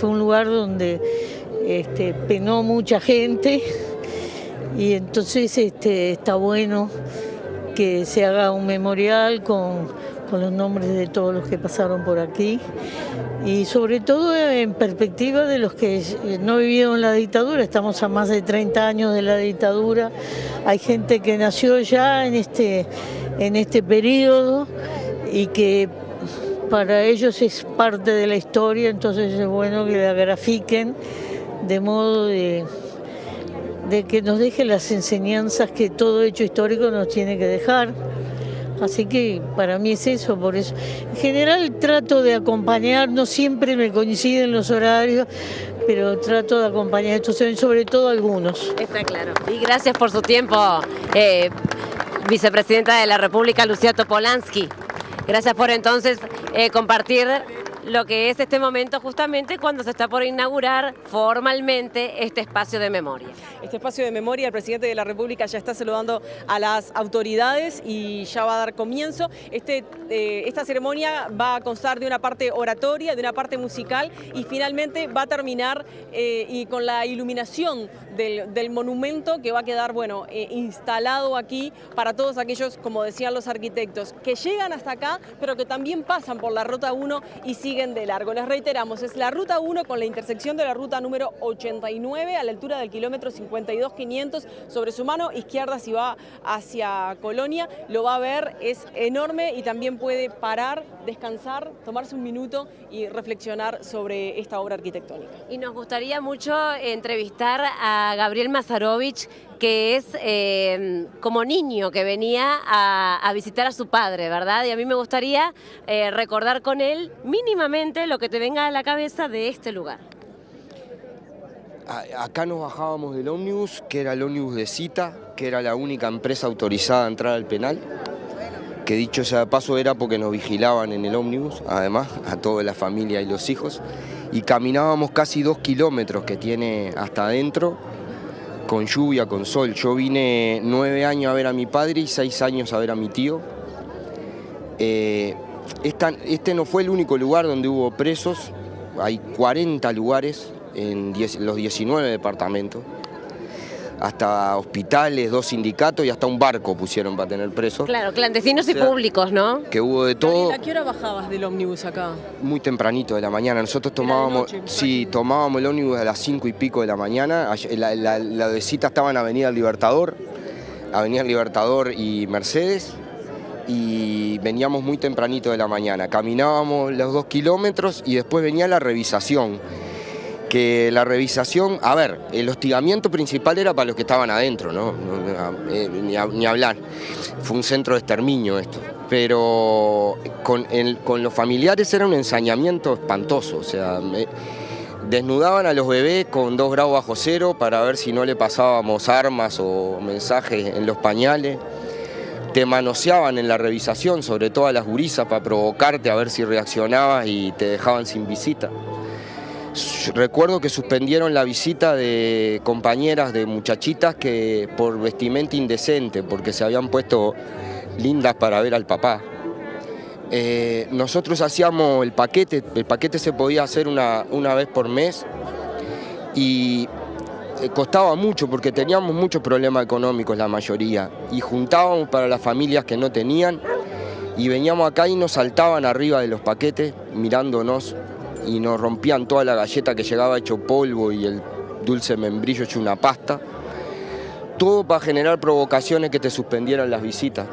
un lugar donde penó mucha gente, y entonces está bueno que se haga un memorial con los nombres de todos los que pasaron por aquí, y sobre todo en perspectiva de los que no vivieron la dictadura. Estamos a más de 30 años de la dictadura, hay gente que nació ya en este periodo y que para ellos es parte de la historia, entonces es bueno que la grafiquen de modo de que nos deje las enseñanzas que todo hecho histórico nos tiene que dejar. Así que para mí es eso, por eso. En general trato de acompañar, no siempre me coinciden los horarios, pero trato de acompañar estos eventos, sobre todo algunos. Está claro. Y gracias por su tiempo, vicepresidenta de la República, Lucía Topolansky. Gracias por entonces compartir lo que es este momento justamente cuando se está por inaugurar formalmente este espacio de memoria. Este espacio de memoria, el presidente de la República ya está saludando a las autoridades y ya va a dar comienzo. Esta ceremonia va a constar de una parte oratoria, de una parte musical, y finalmente va a terminar y con la iluminación del monumento que va a quedar instalado aquí para todos aquellos, como decían los arquitectos, que llegan hasta acá, pero que también pasan por la Ruta 1 y siguen de largo. Les reiteramos, es la Ruta 1 con la intersección de la ruta número 89 a la altura del kilómetro 52.500. Sobre su mano izquierda, si va hacia Colonia, lo va a ver, es enorme, y también puede parar, descansar, tomarse un minuto y reflexionar sobre esta obra arquitectónica. Y nos gustaría mucho entrevistar a Gabriel Mazarovich, que es como niño que venía a visitar a su padre, ¿verdad? Y a mí me gustaría recordar con él mínimamente lo que te venga a la cabeza de este lugar. Acá nos bajábamos del ómnibus, que era el ómnibus de Cita, que era la única empresa autorizada a entrar al penal, que dicho sea de paso era porque nos vigilaban en el ómnibus, además, a toda la familia y los hijos, y caminábamos casi 2 kilómetros que tiene hasta adentro, con lluvia, con sol. Yo vine 9 años a ver a mi padre y 6 años a ver a mi tío. Este no fue el único lugar donde hubo presos, hay 40 lugares en los 19 departamentos, hasta hospitales, 2 sindicatos y hasta un barco pusieron para tener presos. Claro, clandestinos y públicos, ¿no? Que hubo de todo. ¿A qué hora bajabas del ómnibus acá? Muy tempranito de la mañana. Nosotros tomábamos el ómnibus a las 5 y pico de la mañana. La de Cita estaba en Avenida Libertador y Mercedes, y veníamos muy tempranito de la mañana. Caminábamos los 2 kilómetros y después venía la revisación. Que la revisación, el hostigamiento principal era para los que estaban adentro, ¿no? Ni hablar. Fue un centro de exterminio esto. pero con los familiares era un ensañamiento espantoso, o sea, desnudaban a los bebés con 2 grados bajo cero para ver si no le pasábamos armas o mensajes en los pañales. Te manoseaban en la revisación, sobre todo a las gurisas, para provocarte a ver si reaccionabas y te dejaban sin visita. Recuerdo que suspendieron la visita de compañeras de muchachitas que por vestimenta indecente, porque se habían puesto lindas para ver al papá. Nosotros hacíamos el paquete se podía hacer una vez por mes y costaba mucho porque teníamos muchos problemas económicos la mayoría y juntábamos para las familias que no tenían y veníamos acá y nos saltaban arriba de los paquetes mirándonos y nos rompían toda la galleta que llegaba hecho polvo y el dulce membrillo hecho una pasta, todo para generar provocaciones que te suspendieran las visitas.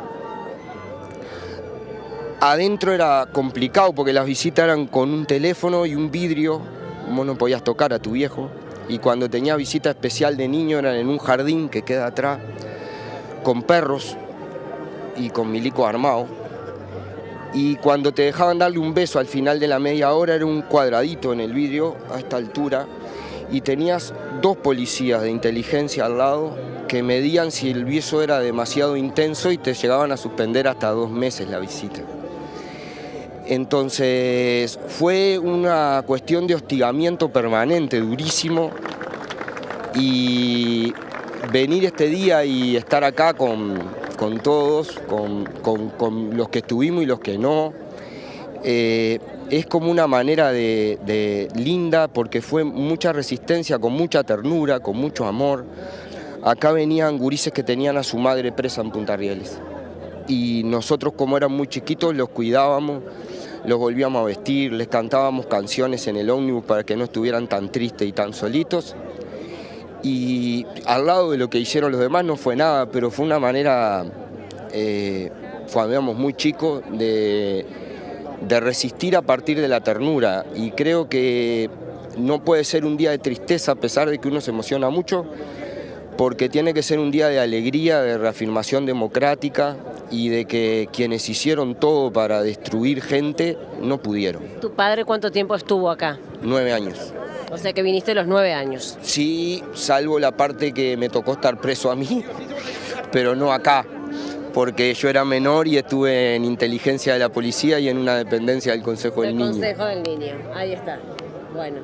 Adentro era complicado porque las visitas eran con un teléfono y un vidrio, vos no podías tocar a tu viejo, y cuando tenía visita especial de niño eran en un jardín que queda atrás, con perros y con milicos armados. Y cuando te dejaban darle un beso al final de la media hora era un cuadradito en el vidrio a esta altura y tenías 2 policías de inteligencia al lado que medían si el beso era demasiado intenso y te llegaban a suspender hasta 2 meses la visita. Entonces fue una cuestión de hostigamiento permanente, durísimo, y venir este día y estar acá con todos, con los que estuvimos y los que no, es como una manera de linda porque fue mucha resistencia, con mucha ternura, con mucho amor. Acá venían gurises que tenían a su madre presa en Punta Rieles y nosotros, como eran muy chiquitos, los cuidábamos, los volvíamos a vestir, les cantábamos canciones en el ómnibus para que no estuvieran tan tristes y tan solitos. Y al lado de lo que hicieron los demás no fue nada, pero fue una manera, éramos muy chicos, de resistir a partir de la ternura. Y creo que no puede ser un día de tristeza a pesar de que uno se emociona mucho, porque tiene que ser un día de alegría, de reafirmación democrática y de que quienes hicieron todo para destruir gente no pudieron. ¿Tu padre cuánto tiempo estuvo acá? 9 años. O sea que viniste a los 9 años. Sí, salvo la parte que me tocó estar preso a mí, pero no acá, porque yo era menor y estuve en inteligencia de la policía y en una dependencia del Consejo del Niño. Del Consejo del Niño, ahí está. Bueno,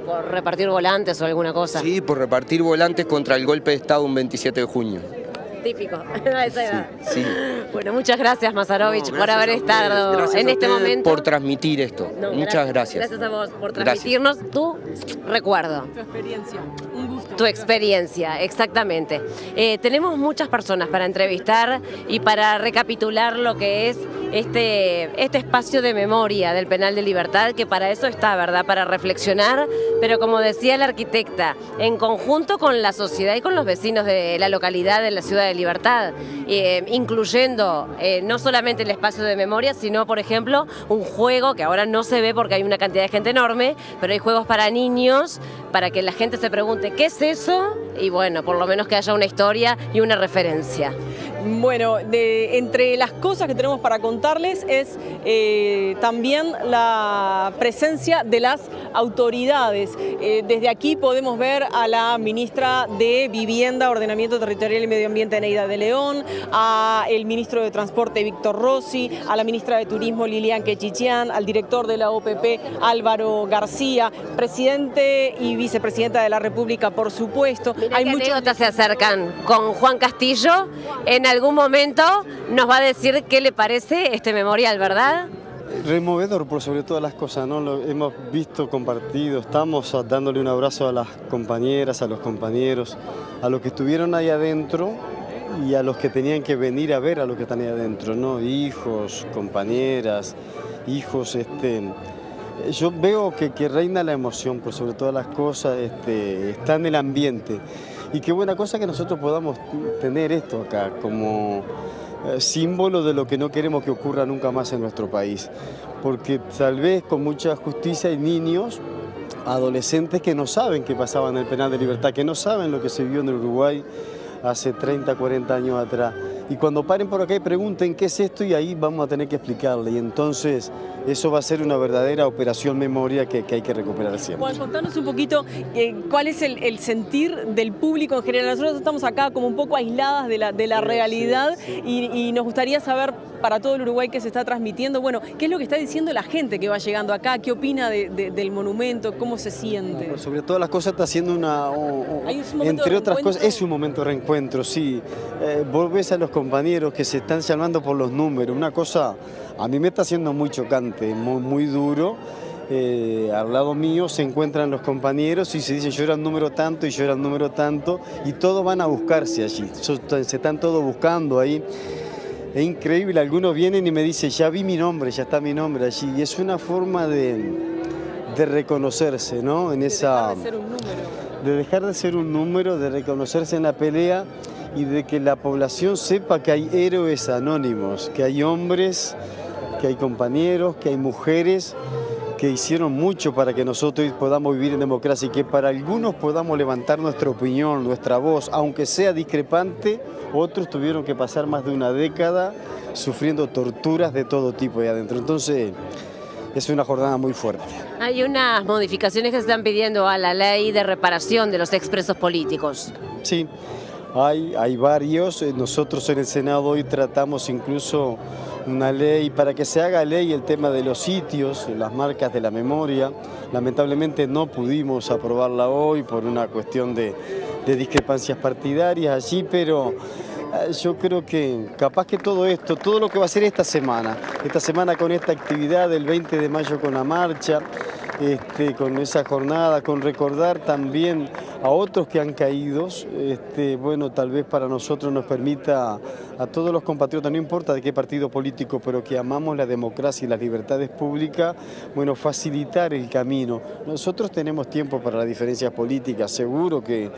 ¿por repartir volantes o alguna cosa? Sí, por repartir volantes contra el golpe de Estado un 27 de junio. Típico, a esa edad. Sí. Bueno, muchas gracias, Mazarovich, por haber estado en este momento. Por transmitir esto. Muchas gracias. Gracias a vos por transmitirnos tu recuerdo. Tu experiencia, un gusto. Tu experiencia, exactamente. Tenemos muchas personas para entrevistar y para recapitular lo que es este espacio de memoria del Penal de Libertad, que para eso está, ¿verdad? Para reflexionar, pero como decía la arquitecta, en conjunto con la sociedad y con los vecinos de la localidad de la ciudad de Libertad, incluyendo no solamente el espacio de memoria, sino, por ejemplo, un juego que ahora no se ve porque hay una cantidad de gente enorme, pero hay juegos para niños, para que la gente se pregunte ¿qué es eso? Y bueno, por lo menos que haya una historia y una referencia. Bueno, entre las cosas que tenemos para contarles es también la presencia de las autoridades. Desde aquí podemos ver a la ministra de Vivienda, Ordenamiento Territorial y Medio Ambiente, Neida de León, al ministro de Transporte, Víctor Rossi, a la ministra de Turismo, Lilian Quechichian, al director de la OPP, Álvaro García, presidente y vicepresidenta de la República, por supuesto. Hay muchas anécdotas se acercan con Juan Castillo. En algún momento nos va a decir qué le parece este memorial, ¿verdad? Removedor por sobre todas las cosas, ¿no? Lo hemos visto, compartido, estamos dándole un abrazo a las compañeras, a los compañeros, a los que estuvieron ahí adentro y a los que tenían que venir a ver a los que están ahí adentro, ¿no? Hijos, compañeras, hijos, yo veo que reina la emoción por sobre todas las cosas, está en el ambiente. Y qué buena cosa que nosotros podamos tener esto acá como símbolo de lo que no queremos que ocurra nunca más en nuestro país. Porque tal vez con mucha justicia hay niños, adolescentes que no saben qué pasaba en el Penal de Libertad, que no saben lo que se vio en el Uruguay hace 30, 40 años atrás. y cuando paren por acá y pregunten qué es esto, y ahí vamos a tener que explicarle. Y entonces eso va a ser una verdadera operación memoria que hay que recuperar siempre. Juan, contanos un poquito cuál es el sentir del público en general. Nosotros estamos acá como un poco aisladas de la realidad y nos gustaría saber para todo el Uruguay que se está transmitiendo, bueno, qué es lo que está diciendo la gente que va llegando acá, qué opina del monumento, cómo se siente. No, sobre todas las cosas está haciendo entre otras cosas, es un momento de reencuentro, sí. Vos ves a los compañeros que se están llamando por los números, una cosa a mí me está haciendo muy chocante, muy duro. Al lado mío se encuentran los compañeros y se dice yo era el número tanto y yo era el número tanto, y todos van a buscarse allí, se están todos buscando ahí. Es increíble, algunos vienen y me dicen ya vi mi nombre, ya está mi nombre allí, y es una forma de reconocerse, ¿no? En esa, de dejar de ser un número, de reconocerse en la pelea y de que la población sepa que hay héroes anónimos, que hay hombres, que hay compañeros, que hay mujeres que hicieron mucho para que nosotros podamos vivir en democracia y que para algunos podamos levantar nuestra opinión, nuestra voz, aunque sea discrepante. Otros tuvieron que pasar más de una década sufriendo torturas de todo tipo ahí adentro. Entonces es una jornada muy fuerte. Hay unas modificaciones que se están pidiendo a la ley de reparación de los expresos políticos. Sí, hay varios. Nosotros en el Senado hoy tratamos incluso una ley para que se haga ley el tema de los sitios, las marcas de la memoria. Lamentablemente no pudimos aprobarla hoy por una cuestión de discrepancias partidarias allí, pero yo creo que capaz que todo esto, todo lo que va a ser esta semana con esta actividad del 20 de mayo con la marcha, con esa jornada, con recordar también a otros que han caído, bueno, tal vez para nosotros nos permita a todos los compatriotas, no importa de qué partido político, pero que amamos la democracia y las libertades públicas, bueno, facilitar el camino. Nosotros tenemos tiempo para las diferencias políticas, seguro que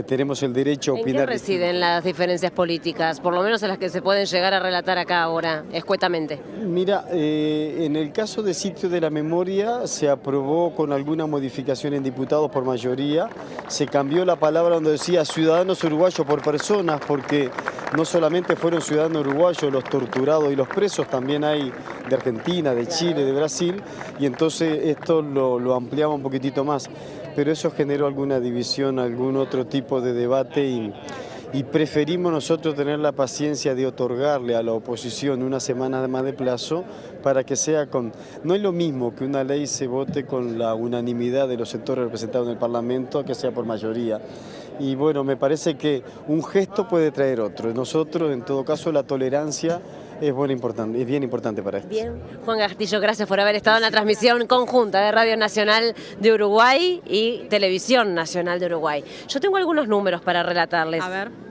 tenemos el derecho a opinar. ¿En qué residen las diferencias políticas, por lo menos en las que se pueden llegar a relatar acá ahora, escuetamente? Mira, en el caso de Sitio de la Memoria se aprobó con alguna modificación en diputados por mayoría, se cambió la palabra donde decía ciudadanos uruguayos por personas, porque no solamente fueron ciudadanos uruguayos los torturados y los presos, también hay de Argentina, de Chile, de Brasil, y entonces esto lo ampliaba un poquitito más. Pero eso generó alguna división, algún otro tipo de debate y preferimos nosotros tener la paciencia de otorgarle a la oposición una semana más de plazo para que sea con... No es lo mismo que una ley se vote con la unanimidad de los sectores representados en el Parlamento que sea por mayoría. Y bueno, me parece que un gesto puede traer otro. Nosotros, en todo caso, la tolerancia es bien importante para esto. Bien, Juan Castillo, gracias por haber estado en la transmisión conjunta de Radio Nacional de Uruguay y Televisión Nacional de Uruguay. Yo tengo algunos números para relatarles. A ver.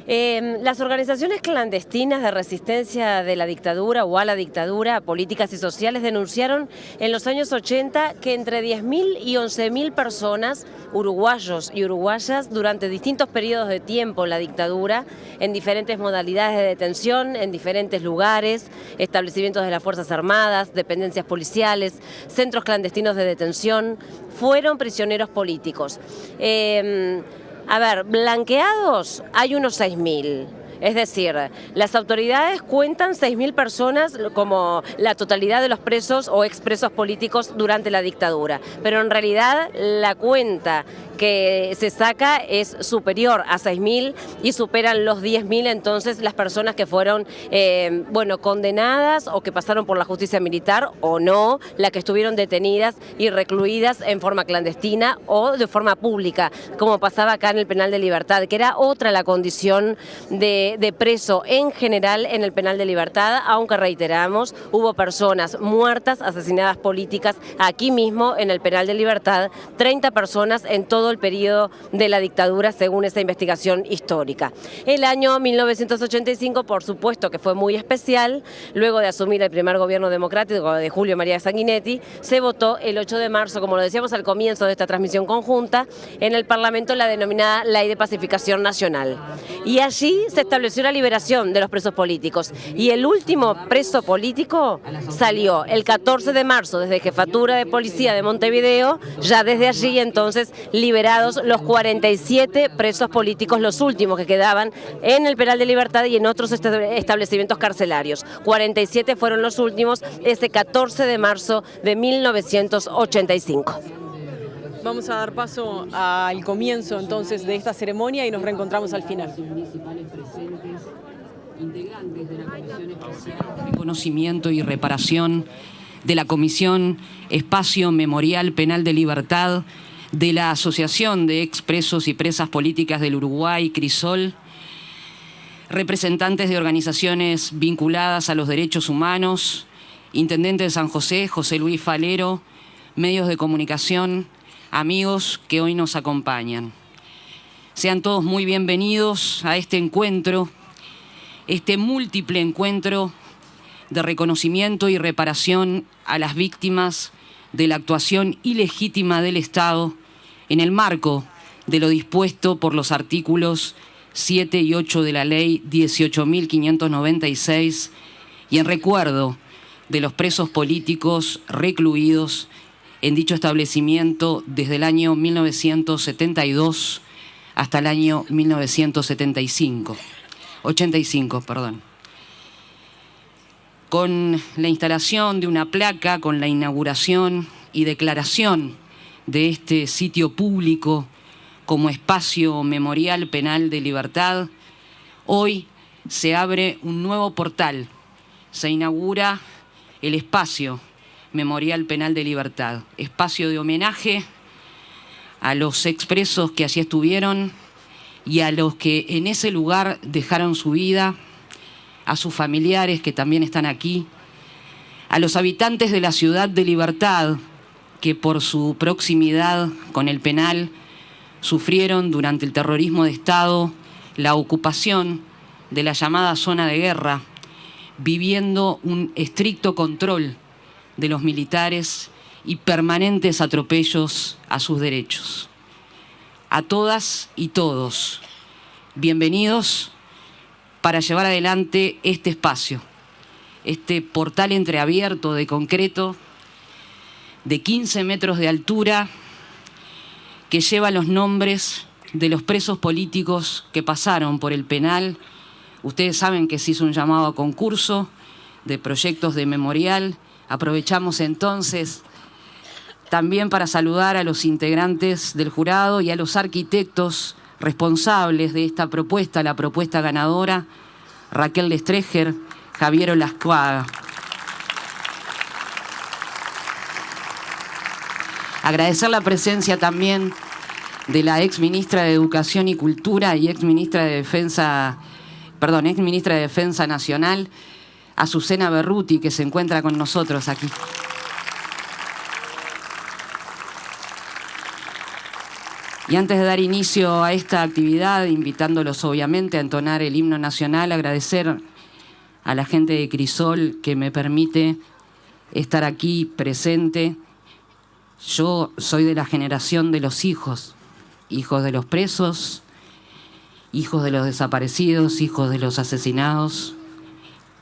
Las organizaciones clandestinas de resistencia de la dictadura o a la dictadura, políticas y sociales, denunciaron en los años 80 que entre 10.000 y 11.000 personas, uruguayos y uruguayas, durante distintos periodos de tiempo en la dictadura, en diferentes modalidades de detención, en diferentes lugares, establecimientos de las Fuerzas Armadas, dependencias policiales, centros clandestinos de detención, fueron prisioneros políticos. A ver, blanqueados hay unos 6.000. Es decir, las autoridades cuentan 6.000 personas como la totalidad de los presos o expresos políticos durante la dictadura. Pero en realidad la cuenta que se saca es superior a 6.000 y superan los 10.000 entonces las personas que fueron condenadas o que pasaron por la justicia militar o no, las que estuvieron detenidas y recluidas en forma clandestina o de forma pública, como pasaba acá en el Penal de Libertad, que era otra la condición de preso en general en el Penal de Libertad, aunque reiteramos, hubo personas muertas, asesinadas políticas aquí mismo en el Penal de Libertad, 30 personas en todo el periodo de la dictadura según esa investigación histórica. El año 1985 por supuesto que fue muy especial, luego de asumir el primer gobierno democrático de Julio María Sanguinetti, se votó el 8 de marzo, como lo decíamos al comienzo de esta transmisión conjunta, en el Parlamento la denominada Ley de Pacificación Nacional. Y allí se estableció estableció la liberación de los presos políticos. Y el último preso político salió el 14 de marzo desde Jefatura de Policía de Montevideo, ya desde allí entonces liberados los 47 presos políticos, los últimos que quedaban en el Penal de Libertad y en otros establecimientos carcelarios. 47 fueron los últimos ese 14 de marzo de 1985. Vamos a dar paso al comienzo entonces de esta ceremonia y nos reencontramos al final. Reconocimiento y reparación de la Comisión Espacio Memorial Penal de Libertad, de la Asociación de Expresos y Presas Políticas del Uruguay, Crisol, representantes de organizaciones vinculadas a los derechos humanos, Intendente de San José, José Luis Falero, medios de comunicación, amigos que hoy nos acompañan. Sean todos muy bienvenidos a este encuentro, este múltiple encuentro de reconocimiento y reparación a las víctimas de la actuación ilegítima del Estado en el marco de lo dispuesto por los artículos 7 y 8 de la Ley 18.596 y en recuerdo de los presos políticos recluidos en dicho establecimiento desde el año 1972 hasta el año 1985. Con la instalación de una placa, con la inauguración y declaración de este sitio público como espacio memorial penal de libertad, hoy se abre un nuevo portal, se inaugura el espacio Memorial Penal de Libertad, espacio de homenaje a los expresos que allí estuvieron y a los que en ese lugar dejaron su vida, a sus familiares que también están aquí, a los habitantes de la ciudad de Libertad que por su proximidad con el penal sufrieron durante el terrorismo de Estado la ocupación de la llamada zona de guerra, viviendo un estricto control de los militares y permanentes atropellos a sus derechos. A todas y todos, bienvenidos para llevar adelante este espacio, este portal entreabierto de concreto de 15 metros de altura que lleva los nombres de los presos políticos que pasaron por el penal. Ustedes saben que se hizo un llamado a concurso de proyectos de memorial. Aprovechamos entonces también para saludar a los integrantes del jurado y a los arquitectos responsables de esta propuesta, la propuesta ganadora, Raquel Lestreger, Javier Olascuaga. Agradecer la presencia también de la exministra de Educación y Cultura y exministra de Defensa Nacional, Azucena Berruti, que se encuentra con nosotros aquí. Y antes de dar inicio a esta actividad, invitándolos obviamente a entonar el himno nacional, agradecer a la gente de Crisol que me permite estar aquí presente. Yo soy de la generación de los hijos de los presos, hijos de los desaparecidos, hijos de los asesinados,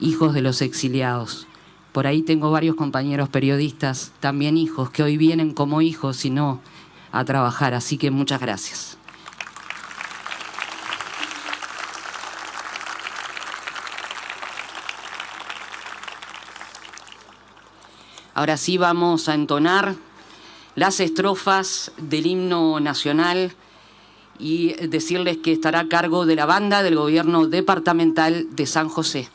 hijos de los exiliados. Por ahí tengo varios compañeros periodistas, también hijos, que hoy vienen como hijos y no a trabajar, así que muchas gracias. Ahora sí vamos a entonar las estrofas del himno nacional y decirles que estará a cargo de la banda del Gobierno Departamental de San José.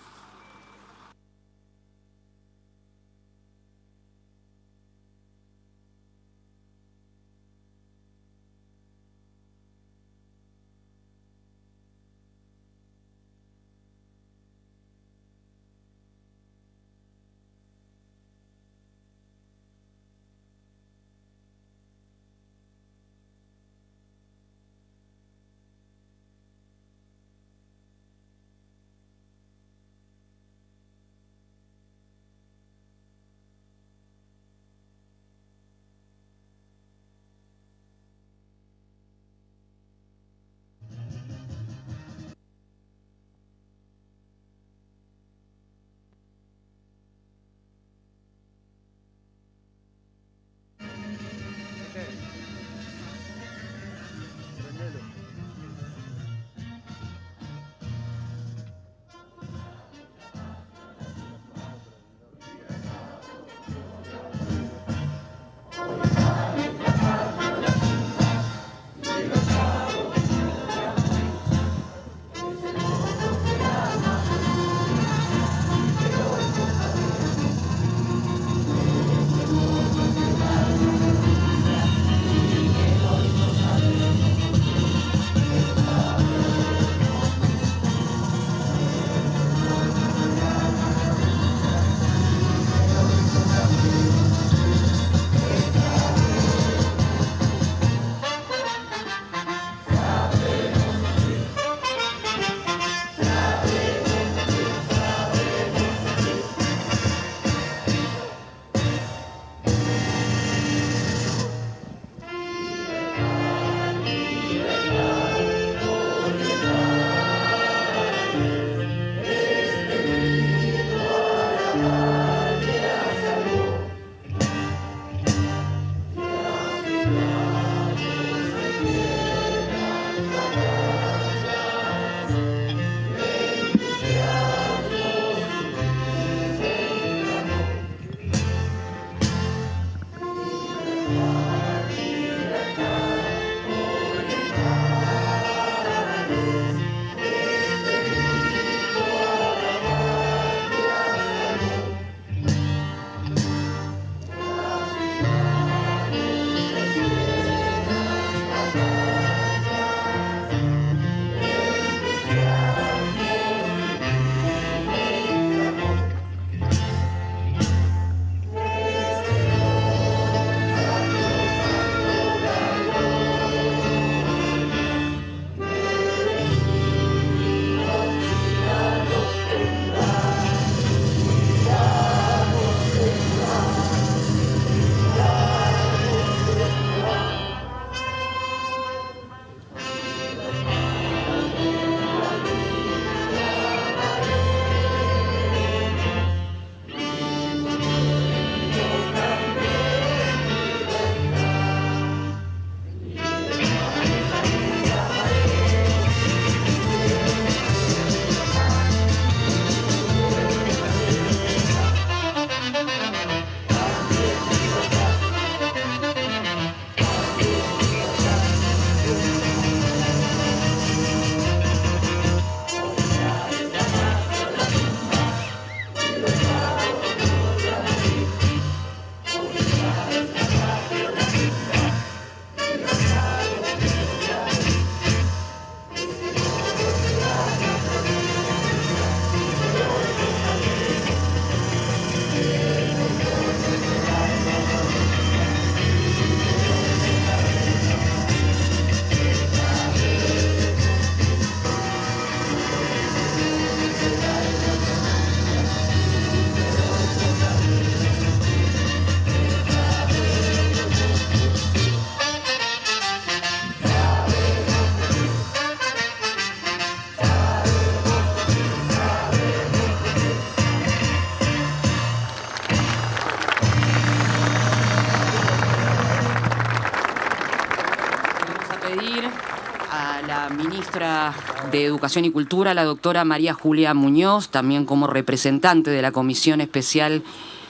la ministra de Educación y Cultura, la doctora María Julia Muñoz, también como representante de la Comisión Especial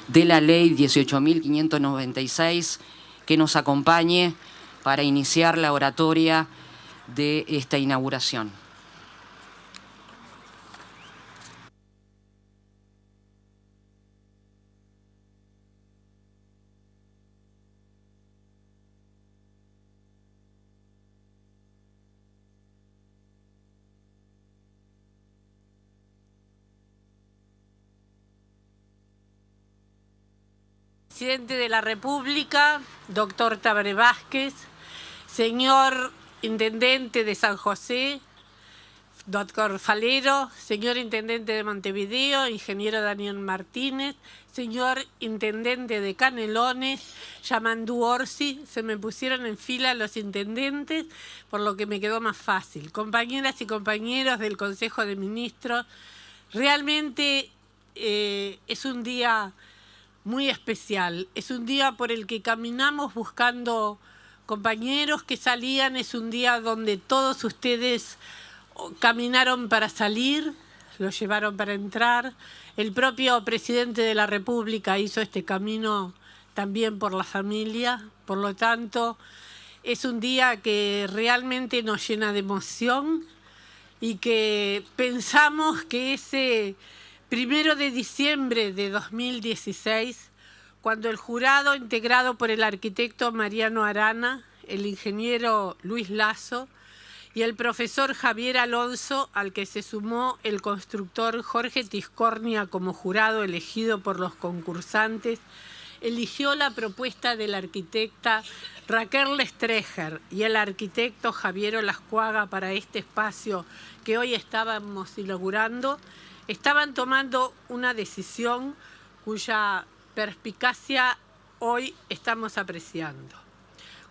de la Ley 18.596, que nos acompañe para iniciar la oratoria de esta inauguración. Presidente de la República, doctor Tabaré Vázquez, señor Intendente de San José, doctor Falero, señor Intendente de Montevideo, ingeniero Daniel Martínez, señor Intendente de Canelones, Yamandú Orsi, se me pusieron en fila los intendentes, por lo que me quedó más fácil. Compañeras y compañeros del Consejo de Ministros, realmente es un día muy especial. Es un día por el que caminamos buscando compañeros que salían, es un día donde todos ustedes caminaron para salir, los llevaron para entrar. El propio presidente de la República hizo este camino también por la familia, por lo tanto, es un día que realmente nos llena de emoción y que pensamos que ese 1 de diciembre de 2016, cuando el jurado integrado por el arquitecto Mariano Arana, el ingeniero Luis Lazo y el profesor Javier Alonso, al que se sumó el constructor Jorge Tiscornia como jurado elegido por los concursantes, eligió la propuesta de la arquitecta Raquel Lestreger y el arquitecto Javier Olascuaga para este espacio que hoy estábamos inaugurando, estaban tomando una decisión cuya perspicacia hoy estamos apreciando.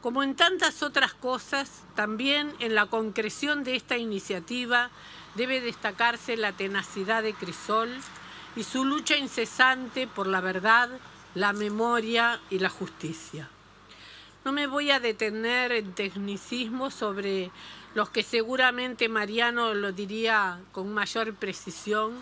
Como en tantas otras cosas, también en la concreción de esta iniciativa debe destacarse la tenacidad de Crisol y su lucha incesante por la verdad, la memoria y la justicia. No me voy a detener en tecnicismos sobre los que seguramente Mariano lo diría con mayor precisión,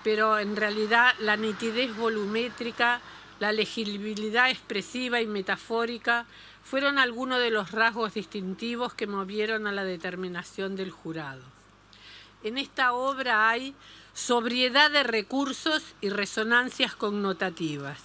pero en realidad la nitidez volumétrica, la legibilidad expresiva y metafórica fueron algunos de los rasgos distintivos que movieron a la determinación del jurado. En esta obra hay sobriedad de recursos y resonancias connotativas,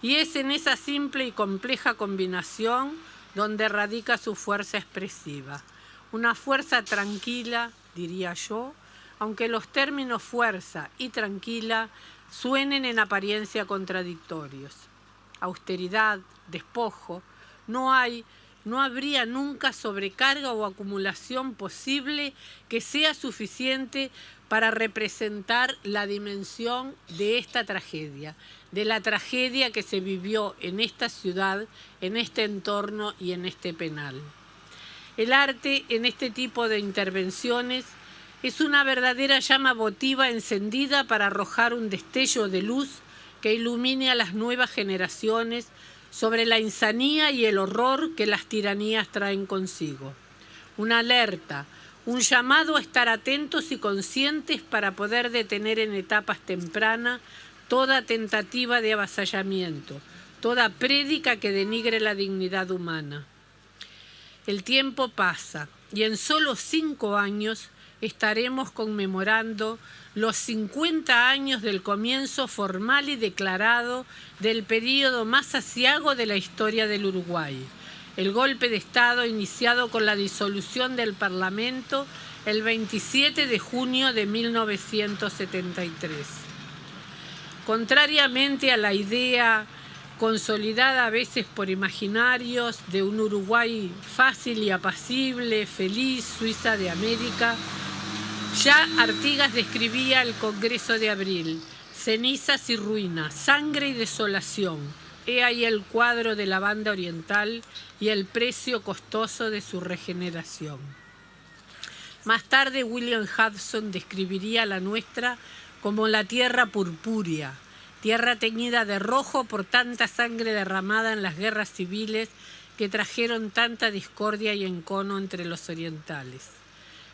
y es en esa simple y compleja combinación donde radica su fuerza expresiva. Una fuerza tranquila, diría yo, aunque los términos fuerza y tranquila suenen en apariencia contradictorios. Austeridad, despojo, no habría nunca sobrecarga o acumulación posible que sea suficiente para representar la dimensión de esta tragedia, de la tragedia que se vivió en esta ciudad, en este entorno y en este penal. El arte en este tipo de intervenciones es una verdadera llama votiva encendida para arrojar un destello de luz que ilumine a las nuevas generaciones sobre la insanía y el horror que las tiranías traen consigo. Una alerta, un llamado a estar atentos y conscientes para poder detener en etapas tempranas toda tentativa de avasallamiento, toda prédica que denigre la dignidad humana. El tiempo pasa y en solo 5 años estaremos conmemorando los 50 años del comienzo formal y declarado del período más aciago de la historia del Uruguay, el golpe de Estado iniciado con la disolución del Parlamento el 27 de junio de 1973. Contrariamente a la idea consolidada a veces por imaginarios de un Uruguay fácil y apacible, feliz, Suiza de América, ya Artigas describía el Congreso de Abril: cenizas y ruinas, sangre y desolación. He ahí el cuadro de la banda oriental y el precio costoso de su regeneración. Más tarde William Hudson describiría la nuestra como la tierra purpúrea, tierra teñida de rojo por tanta sangre derramada en las guerras civiles que trajeron tanta discordia y encono entre los orientales.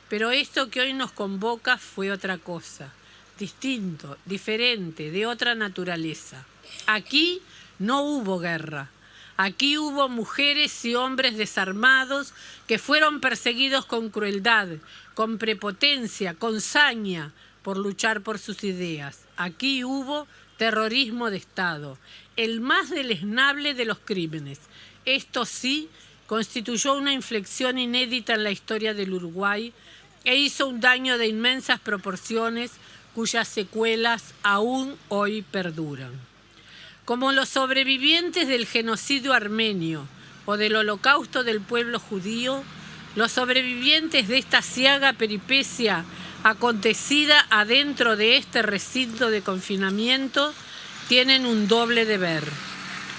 Pero esto que hoy nos convoca fue otra cosa, distinto, diferente, de otra naturaleza. Aquí no hubo guerra. Aquí hubo mujeres y hombres desarmados que fueron perseguidos con crueldad, con prepotencia, con saña, por luchar por sus ideas. Aquí hubo terrorismo de Estado, el más deleznable de los crímenes. Esto sí constituyó una inflexión inédita en la historia del Uruguay e hizo un daño de inmensas proporciones cuyas secuelas aún hoy perduran. Como los sobrevivientes del genocidio armenio o del holocausto del pueblo judío, los sobrevivientes de esta ciaga peripecia acontecida adentro de este recinto de confinamiento tienen un doble deber.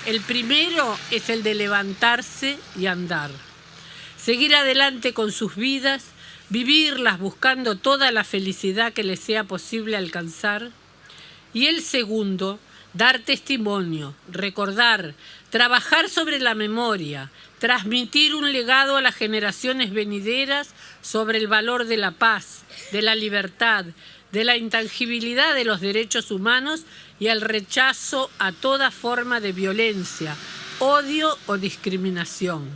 El primero es el de levantarse y andar, seguir adelante con sus vidas, vivirlas buscando toda la felicidad que les sea posible alcanzar. Y el segundo, dar testimonio, recordar, trabajar sobre la memoria, transmitir un legado a las generaciones venideras sobre el valor de la paz, de la libertad, de la intangibilidad de los derechos humanos y el rechazo a toda forma de violencia, odio o discriminación.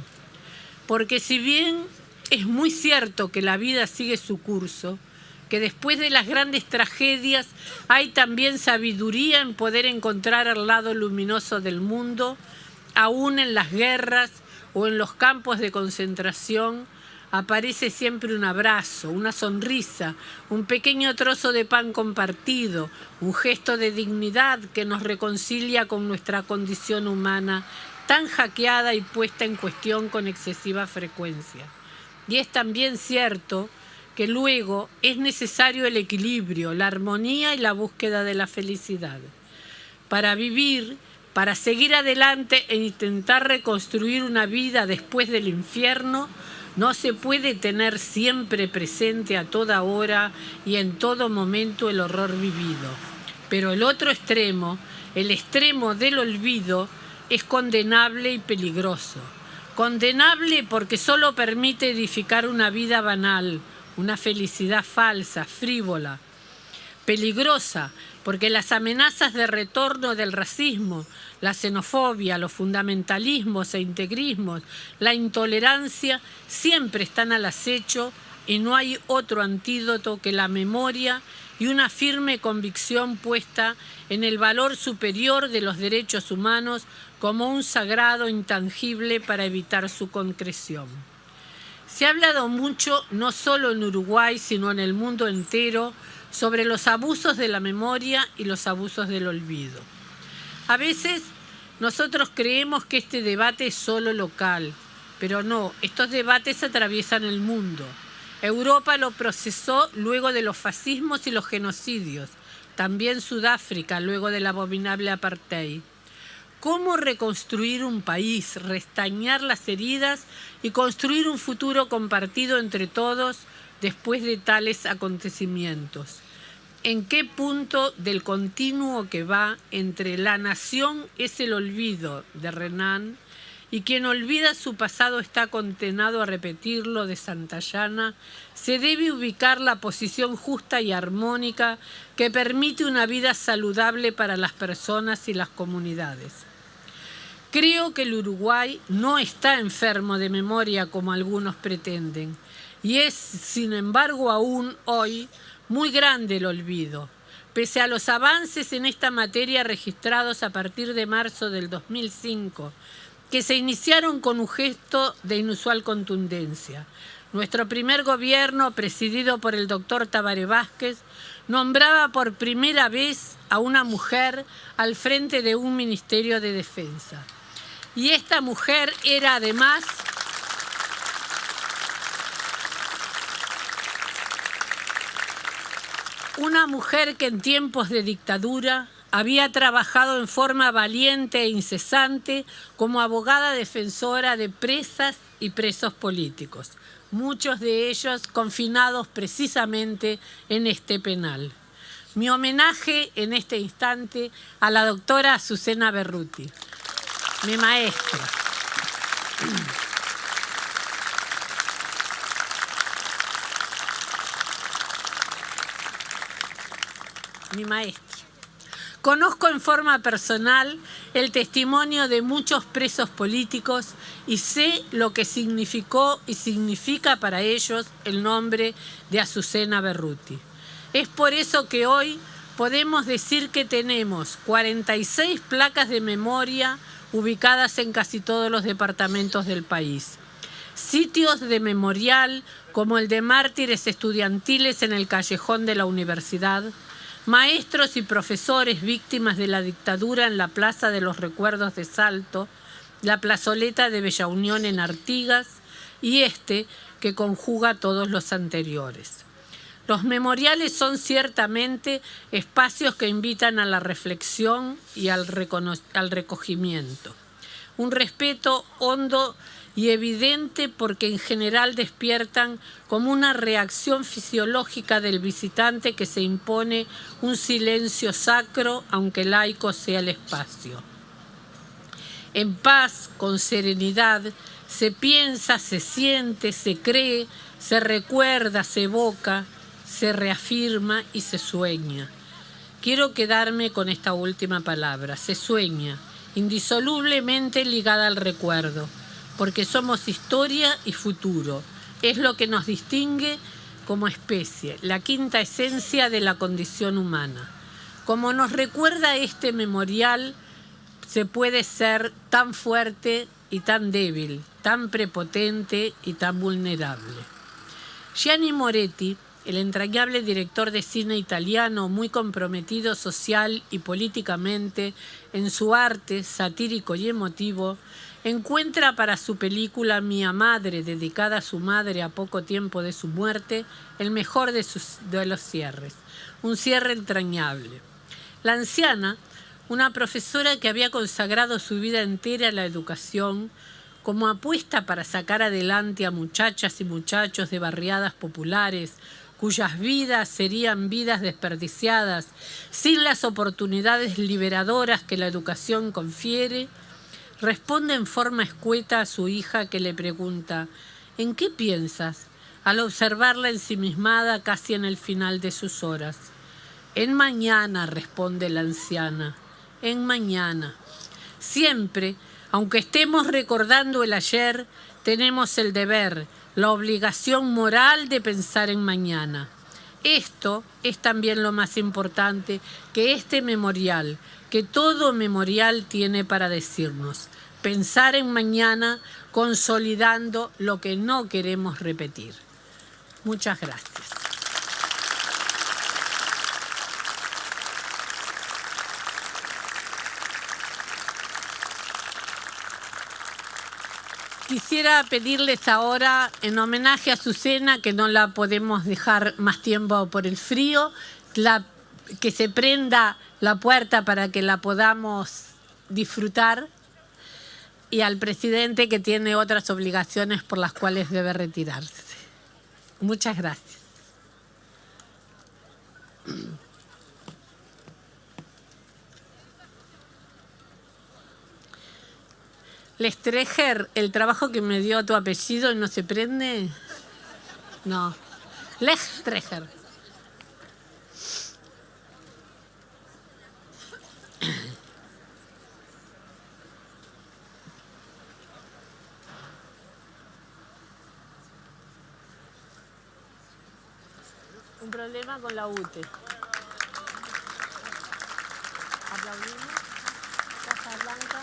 Porque si bien es muy cierto que la vida sigue su curso, que después de las grandes tragedias hay también sabiduría en poder encontrar el lado luminoso del mundo, aún en las guerras o en los campos de concentración, aparece siempre un abrazo, una sonrisa, un pequeño trozo de pan compartido, un gesto de dignidad que nos reconcilia con nuestra condición humana, tan hackeada y puesta en cuestión con excesiva frecuencia. Y es también cierto que luego es necesario el equilibrio, la armonía y la búsqueda de la felicidad. Para vivir, para seguir adelante e intentar reconstruir una vida después del infierno, no se puede tener siempre presente a toda hora y en todo momento el horror vivido. Pero el otro extremo, el extremo del olvido, es condenable y peligroso. Condenable porque solo permite edificar una vida banal, una felicidad falsa, frívola. Peligrosa porque las amenazas de retorno del racismo, la xenofobia, los fundamentalismos e integrismos, la intolerancia, siempre están al acecho y no hay otro antídoto que la memoria y una firme convicción puesta en el valor superior de los derechos humanos como un sagrado intangible para evitar su concreción. Se ha hablado mucho, no solo en Uruguay, sino en el mundo entero, sobre los abusos de la memoria y los abusos del olvido. A veces nosotros creemos que este debate es solo local, pero no, estos debates atraviesan el mundo. Europa lo procesó luego de los fascismos y los genocidios, también Sudáfrica luego del abominable apartheid. ¿Cómo reconstruir un país, restañar las heridas y construir un futuro compartido entre todos después de tales acontecimientos? ¿En qué punto del continuo que va entre la nación es el olvido de Renan y quien olvida su pasado está condenado a repetirlo de Santayana, se debe ubicar la posición justa y armónica que permite una vida saludable para las personas y las comunidades? Creo que el Uruguay no está enfermo de memoria como algunos pretenden y es, sin embargo, aún hoy muy grande el olvido. Pese a los avances en esta materia registrados a partir de marzo del 2005, que se iniciaron con un gesto de inusual contundencia. Nuestro primer gobierno, presidido por el doctor Tabaré Vázquez, nombraba por primera vez a una mujer al frente de un Ministerio de Defensa. Y esta mujer era además una mujer que en tiempos de dictadura había trabajado en forma valiente e incesante como abogada defensora de presas y presos políticos, muchos de ellos confinados precisamente en este penal. Mi homenaje en este instante a la doctora Azucena Berruti, mi maestra. mi maestra. Conozco en forma personal el testimonio de muchos presos políticos y sé lo que significó y significa para ellos el nombre de Azucena Berruti. Es por eso que hoy podemos decir que tenemos 46 placas de memoria ubicadas en casi todos los departamentos del país. Sitios de memorial como el de mártires estudiantiles en el callejón de la universidad, maestros y profesores víctimas de la dictadura en la Plaza de los Recuerdos de Salto, la plazoleta de Bella Unión en Artigas y que conjuga todos los anteriores. Los memoriales son ciertamente espacios que invitan a la reflexión y al recogimiento. Un respeto hondo y evidente porque en general despiertan como una reacción fisiológica del visitante que se impone un silencio sacro, aunque laico sea el espacio. En paz, con serenidad, se piensa, se siente, se cree, se recuerda, se evoca, se reafirma y se sueña. Quiero quedarme con esta última palabra, se sueña, indisolublemente ligada al recuerdo, porque somos historia y futuro. Es lo que nos distingue como especie, la quinta esencia de la condición humana. Como nos recuerda este memorial, se puede ser tan fuerte y tan débil, tan prepotente y tan vulnerable. Gianni Moretti, el entrañable director de cine italiano, muy comprometido social y políticamente en su arte satírico y emotivo, encuentra para su película Mia Madre, dedicada a su madre a poco tiempo de su muerte, el mejor de los cierres, un cierre entrañable. La anciana, una profesora que había consagrado su vida entera a la educación, como apuesta para sacar adelante a muchachas y muchachos de barriadas populares, cuyas vidas serían vidas desperdiciadas, sin las oportunidades liberadoras que la educación confiere, responde en forma escueta a su hija que le pregunta: ¿en qué piensas?, al observarla ensimismada casi en el final de sus horas. En mañana, responde la anciana, en mañana. Siempre, aunque estemos recordando el ayer, tenemos el deber, la obligación moral de pensar en mañana. Esto es también lo más importante que este memorial, que todo memorial tiene para decirnos. Pensar en mañana consolidando lo que no queremos repetir. Muchas gracias. Quisiera pedirles ahora, en homenaje a Azucena, que no la podemos dejar más tiempo por el frío, que se prenda la puerta para que la podamos disfrutar, y al presidente, que tiene otras obligaciones por las cuales debe retirarse. Muchas gracias. Lestreger, el trabajo que me dio tu apellido no se prende. No. Lestreger. Un problema con la UTE. Aplaudimos. Casa Blanca.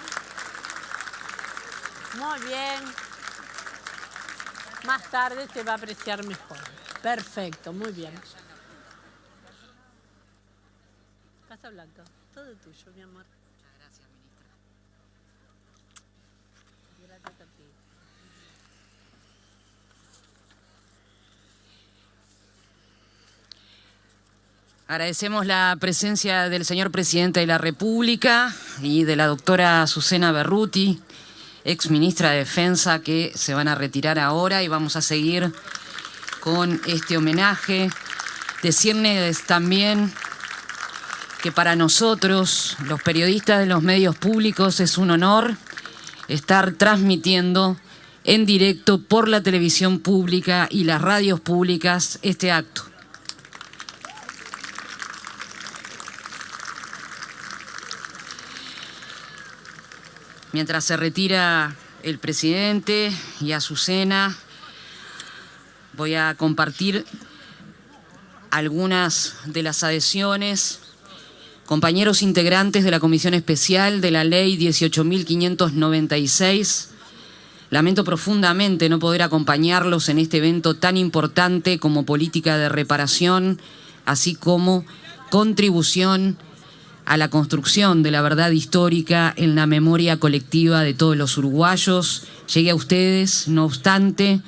Muy bien. Más tarde se va a apreciar mejor. Perfecto, muy bien. Casa Blanca, todo tuyo, mi amor. Muchas gracias, ministra. Gracias a ti. Agradecemos la presencia del señor presidente de la República y de la doctora Azucena Berruti, ex ministra de Defensa, que se van a retirar ahora, y vamos a seguir con este homenaje. Decirles también que para nosotros, los periodistas de los medios públicos, es un honor estar transmitiendo en directo por la televisión pública y las radios públicas este acto. Mientras se retira el presidente y Azucena, voy a compartir algunas de las adhesiones. Compañeros integrantes de la Comisión Especial de la Ley 18.596, lamento profundamente no poder acompañarlos en este evento tan importante como política de reparación, así como contribución a la construcción de la verdad histórica en la memoria colectiva de todos los uruguayos. Llegue a ustedes, no obstante,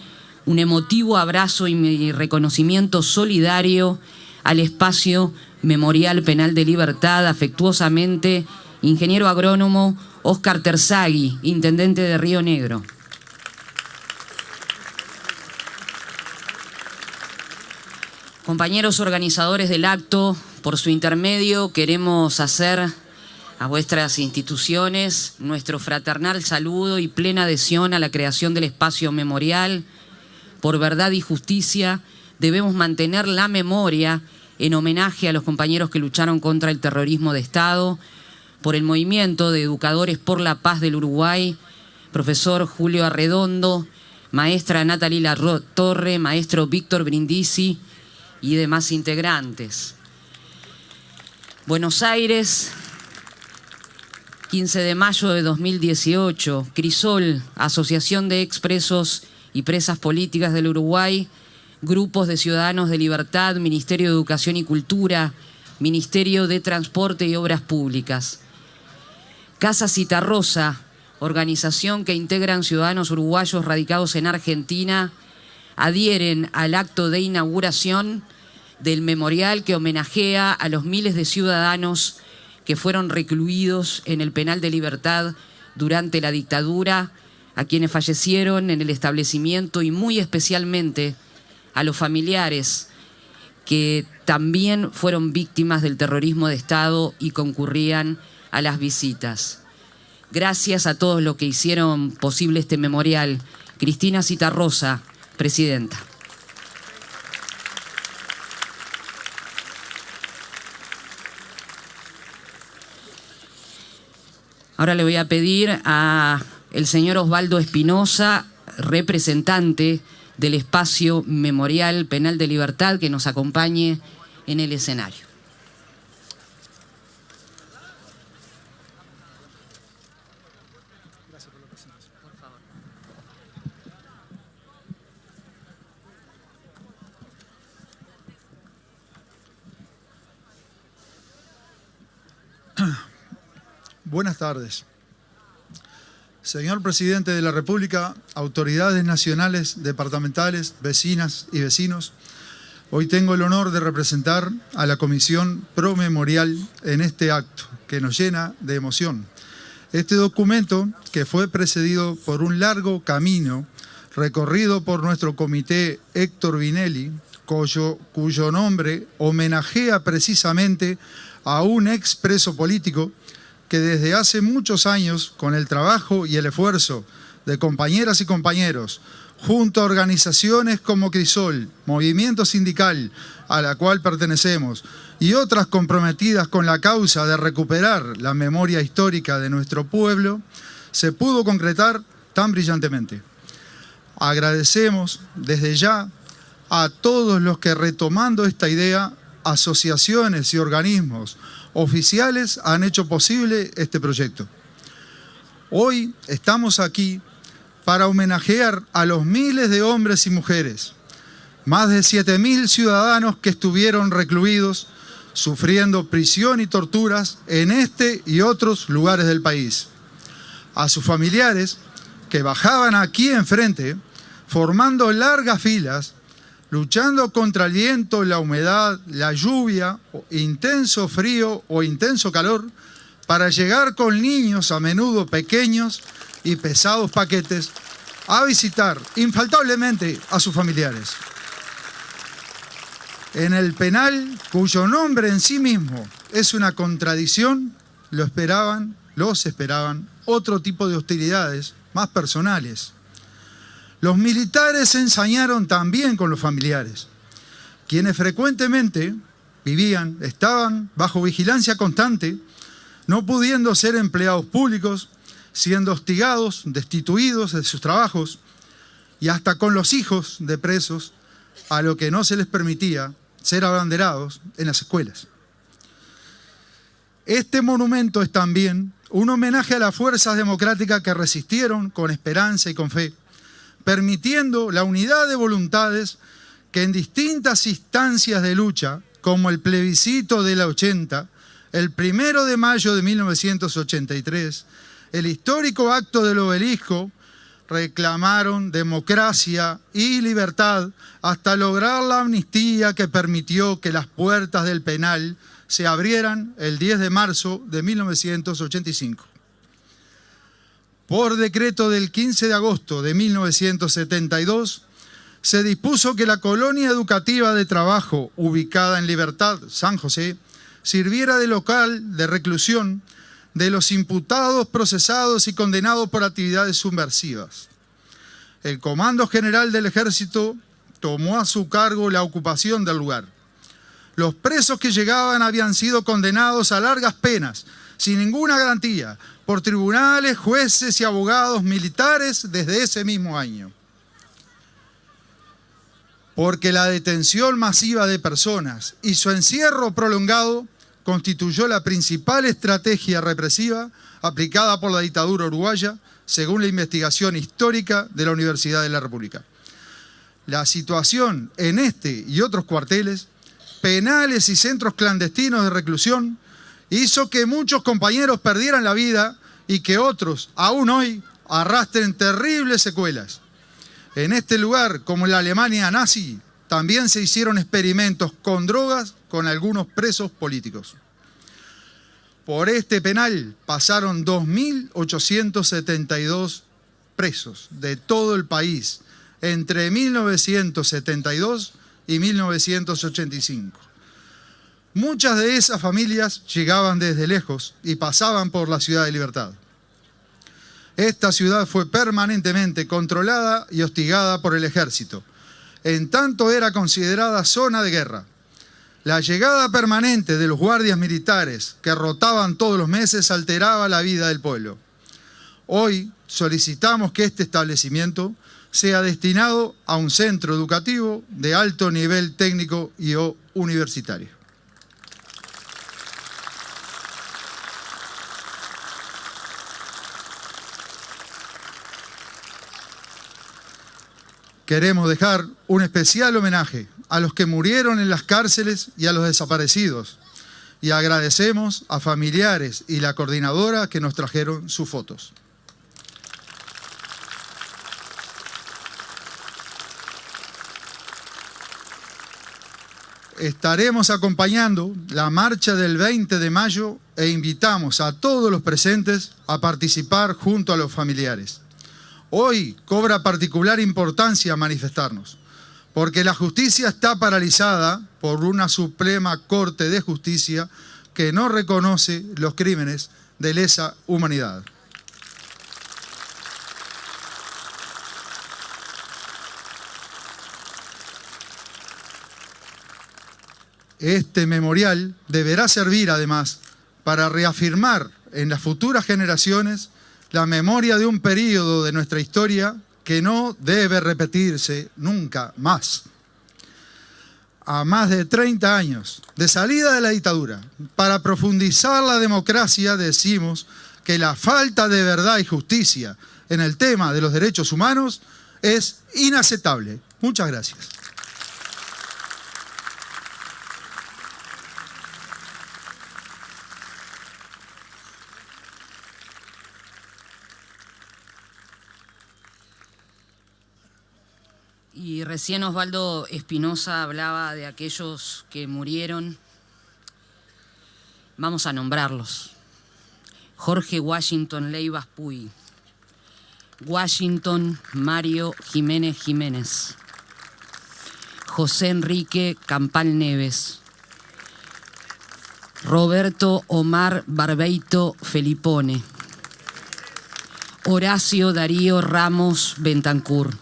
un emotivo abrazo y mi reconocimiento solidario al espacio Memorial Penal de Libertad. Afectuosamente, ingeniero agrónomo Óscar Terzagui, intendente de Río Negro. Compañeros organizadores del acto, por su intermedio queremos hacer a vuestras instituciones nuestro fraternal saludo y plena adhesión a la creación del espacio memorial. Por verdad y justicia debemos mantener la memoria en homenaje a los compañeros que lucharon contra el terrorismo de Estado, por el movimiento de Educadores por la Paz del Uruguay, profesor Julio Arredondo, maestra Natalie Latorre, maestro Víctor Brindisi y demás integrantes. Buenos Aires, 15 de mayo de 2018, Crisol, Asociación de Expresos y Presas Políticas del Uruguay, Grupos de Ciudadanos de Libertad, Ministerio de Educación y Cultura, Ministerio de Transporte y Obras Públicas. Casa Citarrosa, organización que integran ciudadanos uruguayos radicados en Argentina, adhieren al acto de inauguración del memorial que homenajea a los miles de ciudadanos que fueron recluidos en el Penal de Libertad durante la dictadura, a quienes fallecieron en el establecimiento y muy especialmente a los familiares que también fueron víctimas del terrorismo de Estado y concurrían a las visitas. Gracias a todos los que hicieron posible este memorial. Cristina Citarrosa, presidenta. Ahora le voy a pedir al señor Osvaldo Espinosa, representante del espacio Memorial Penal de Libertad, que nos acompañe en el escenario. Gracias por la presentación. Por favor. Buenas tardes. Señor Presidente de la República, autoridades nacionales, departamentales, vecinas y vecinos, hoy tengo el honor de representar a la Comisión Pro Memorial en este acto que nos llena de emoción. Este documento, que fue precedido por un largo camino recorrido por nuestro comité Héctor Vinelli, cuyo nombre homenajea precisamente a un expreso político que desde hace muchos años, con el trabajo y el esfuerzo de compañeras y compañeros, junto a organizaciones como Crisol, movimiento sindical a la cual pertenecemos, y otras comprometidas con la causa de recuperar la memoria histórica de nuestro pueblo, se pudo concretar tan brillantemente. Agradecemos desde ya a todos los que, retomando esta idea, asociaciones y organismos oficiales han hecho posible este proyecto. Hoy estamos aquí para homenajear a los miles de hombres y mujeres, más de 7.000 ciudadanos que estuvieron recluidos, sufriendo prisión y torturas en este y otros lugares del país. A sus familiares que bajaban aquí enfrente, formando largas filas, luchando contra el viento, la humedad, la lluvia, intenso frío o intenso calor, para llegar con niños, a menudo pequeños y pesados paquetes, a visitar infaltablemente a sus familiares. En el penal, cuyo nombre en sí mismo es una contradicción, los esperaban otro tipo de hostilidades más personales. Los militares se ensañaron también con los familiares, quienes frecuentemente estaban bajo vigilancia constante, no pudiendo ser empleados públicos siendo hostigados, destituidos de sus trabajos y hasta con los hijos de presos, a lo que no se les permitía ser abanderados en las escuelas. Este monumento es también un homenaje a las fuerzas democráticas que resistieron con esperanza y con fe, permitiendo la unidad de voluntades que en distintas instancias de lucha, como el plebiscito de la 80, el 1 de mayo de 1983, el histórico acto del Obelisco, reclamaron democracia y libertad hasta lograr la amnistía que permitió que las puertas del penal se abrieran el 10 de marzo de 1985. Por decreto del 15 de agosto de 1972, se dispuso que la colonia educativa de trabajo ubicada en Libertad, San José, sirviera de local de reclusión de los imputados, procesados y condenados por actividades subversivas. El Comando General del Ejército tomó a su cargo la ocupación del lugar. Los presos que llegaban habían sido condenados a largas penas, sin ninguna garantía, por tribunales, jueces y abogados militares desde ese mismo año. Porque la detención masiva de personas y su encierro prolongado constituyó la principal estrategia represiva aplicada por la dictadura uruguaya, según la investigación histórica de la Universidad de la República. La situación en este y otros cuarteles, penales y centros clandestinos de reclusión, hizo que muchos compañeros perdieran la vida y que otros, aún hoy, arrastren terribles secuelas. En este lugar, como en la Alemania nazi, también se hicieron experimentos con drogas con algunos presos políticos. Por este penal pasaron 2.872 presos de todo el país entre 1972 y 1985. Muchas de esas familias llegaban desde lejos y pasaban por la ciudad de Libertad. Esta ciudad fue permanentemente controlada y hostigada por el ejército, en tanto era considerada zona de guerra. La llegada permanente de los guardias militares que rotaban todos los meses alteraba la vida del pueblo. Hoy solicitamos que este establecimiento sea destinado a un centro educativo de alto nivel técnico y o universitario. Queremos dejar un especial homenaje a los que murieron en las cárceles y a los desaparecidos. Y agradecemos a familiares y la coordinadora que nos trajeron sus fotos. Estaremos acompañando la marcha del 20 de mayo e invitamos a todos los presentes a participar junto a los familiares. Hoy cobra particular importancia manifestarnos, porque la justicia está paralizada por una Suprema Corte de Justicia que no reconoce los crímenes de lesa humanidad. Este memorial deberá servir además para reafirmar en las futuras generaciones la memoria de un período de nuestra historia que no debe repetirse nunca más. A más de 30 años de salida de la dictadura, para profundizar la democracia, decimos que la falta de verdad y justicia en el tema de los derechos humanos es inaceptable. Muchas gracias. Y recién Osvaldo Espinosa hablaba de aquellos que murieron. Vamos a nombrarlos. Jorge Washington Leivas Puy. Washington Mario Jiménez Jiménez. José Enrique Campal Neves. Roberto Omar Barbeito Felipone. Horacio Darío Ramos Bentancur.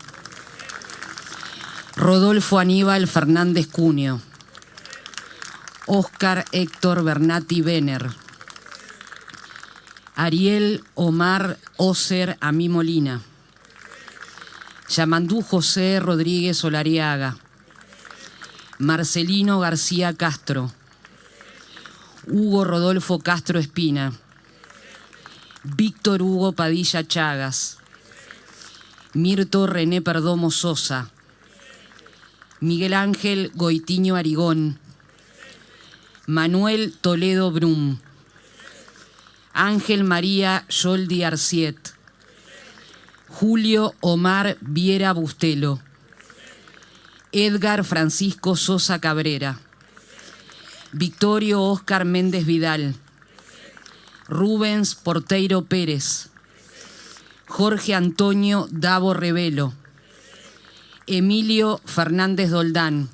Rodolfo Aníbal Fernández Cunio. Óscar Héctor Bernati Benner. Ariel Omar Oser Amí Molina. Yamandú José Rodríguez Olariaga. Marcelino García Castro. Hugo Rodolfo Castro Espina. Víctor Hugo Padilla Chagas. Mirto René Perdomo Sosa. Miguel Ángel Goitiño Arigón. Manuel Toledo Brum. Ángel María Yoldi Arciet. Julio Omar Viera Bustelo. Edgar Francisco Sosa Cabrera. Victorio Óscar Méndez Vidal. Rubens Porteiro Pérez. Jorge Antonio Davo Revelo. Emilio Fernández Doldán.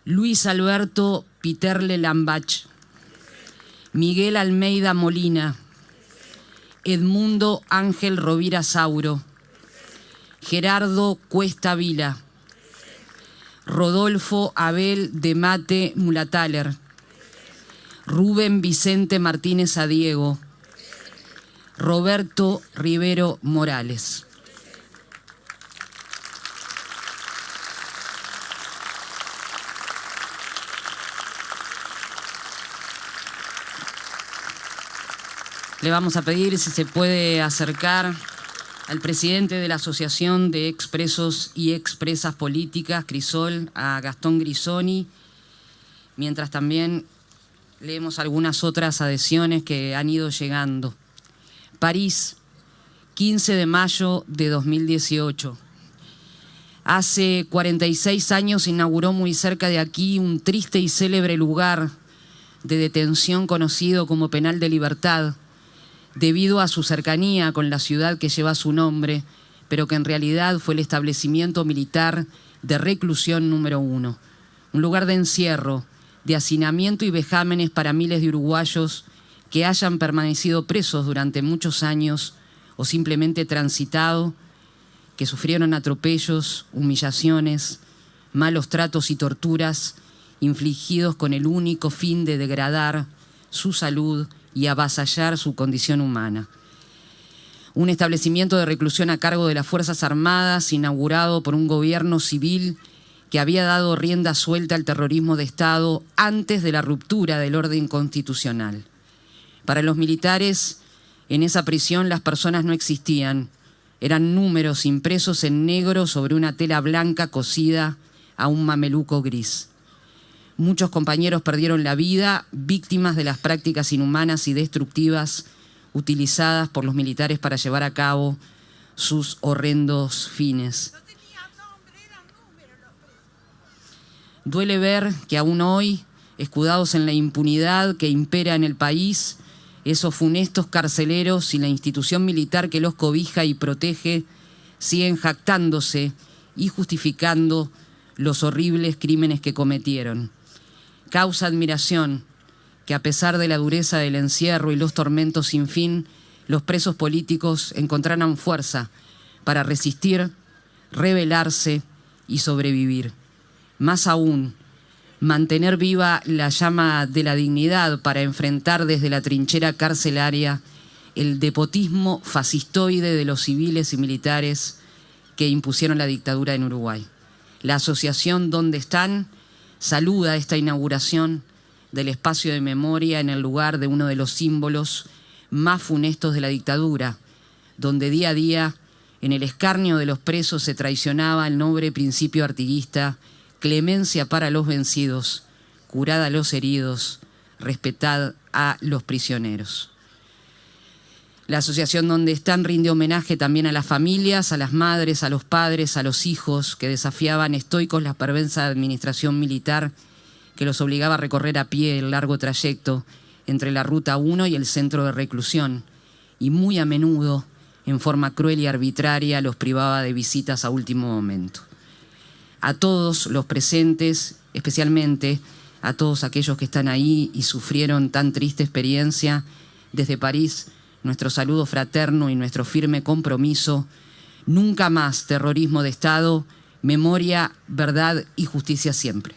Luis Alberto Piterle Lambach. Miguel Almeida Molina. Edmundo Ángel Rovira Sauro. Gerardo Cuesta Vila. Rodolfo Abel de Mate Mulataler. Rubén Vicente Martínez Adiego. Roberto Rivero Morales. Le vamos a pedir si se puede acercar al presidente de la Asociación de Expresos y Expresas Políticas, Crisol, a Gastón Grisoni, mientras también leemos algunas otras adhesiones que han ido llegando. París, 15 de mayo de 2018. Hace 46 años se inauguró muy cerca de aquí un triste y célebre lugar de detención conocido como Penal de Libertad, debido a su cercanía con la ciudad que lleva su nombre, pero que en realidad fue el establecimiento militar de reclusión número 1. Un lugar de encierro, de hacinamiento y vejámenes para miles de uruguayos que hayan permanecido presos durante muchos años o simplemente transitado, que sufrieron atropellos, humillaciones, malos tratos y torturas infligidos con el único fin de degradar su salud y avasallar su condición humana. Un establecimiento de reclusión a cargo de las Fuerzas Armadas, inaugurado por un gobierno civil que había dado rienda suelta al terrorismo de Estado antes de la ruptura del orden constitucional. Para los militares, en esa prisión las personas no existían, eran números impresos en negro sobre una tela blanca cosida a un mameluco gris. Muchos compañeros perdieron la vida, víctimas de las prácticas inhumanas y destructivas utilizadas por los militares para llevar a cabo sus horrendos fines. Duele ver que aún hoy, escudados en la impunidad que impera en el país, esos funestos carceleros y la institución militar que los cobija y protege siguen jactándose y justificando los horribles crímenes que cometieron. Causa admiración que a pesar de la dureza del encierro y los tormentos sin fin, los presos políticos encontraran fuerza para resistir, rebelarse y sobrevivir. Más aún, mantener viva la llama de la dignidad para enfrentar desde la trinchera carcelaria el despotismo fascistoide de los civiles y militares que impusieron la dictadura en Uruguay. La asociación Donde Están saluda esta inauguración del espacio de memoria en el lugar de uno de los símbolos más funestos de la dictadura, donde día a día, en el escarnio de los presos, se traicionaba el noble principio artiguista: clemencia para los vencidos, curad a los heridos, respetad a los prisioneros. La asociación Donde Están rinde homenaje también a las familias, a las madres, a los padres, a los hijos que desafiaban estoicos la perversa administración militar que los obligaba a recorrer a pie el largo trayecto entre la Ruta 1 y el centro de reclusión, y muy a menudo, en forma cruel y arbitraria, los privaba de visitas a último momento. A todos los presentes, especialmente a todos aquellos que están ahí y sufrieron tan triste experiencia, desde París, nuestro saludo fraterno y nuestro firme compromiso: nunca más terrorismo de Estado, memoria, verdad y justicia siempre.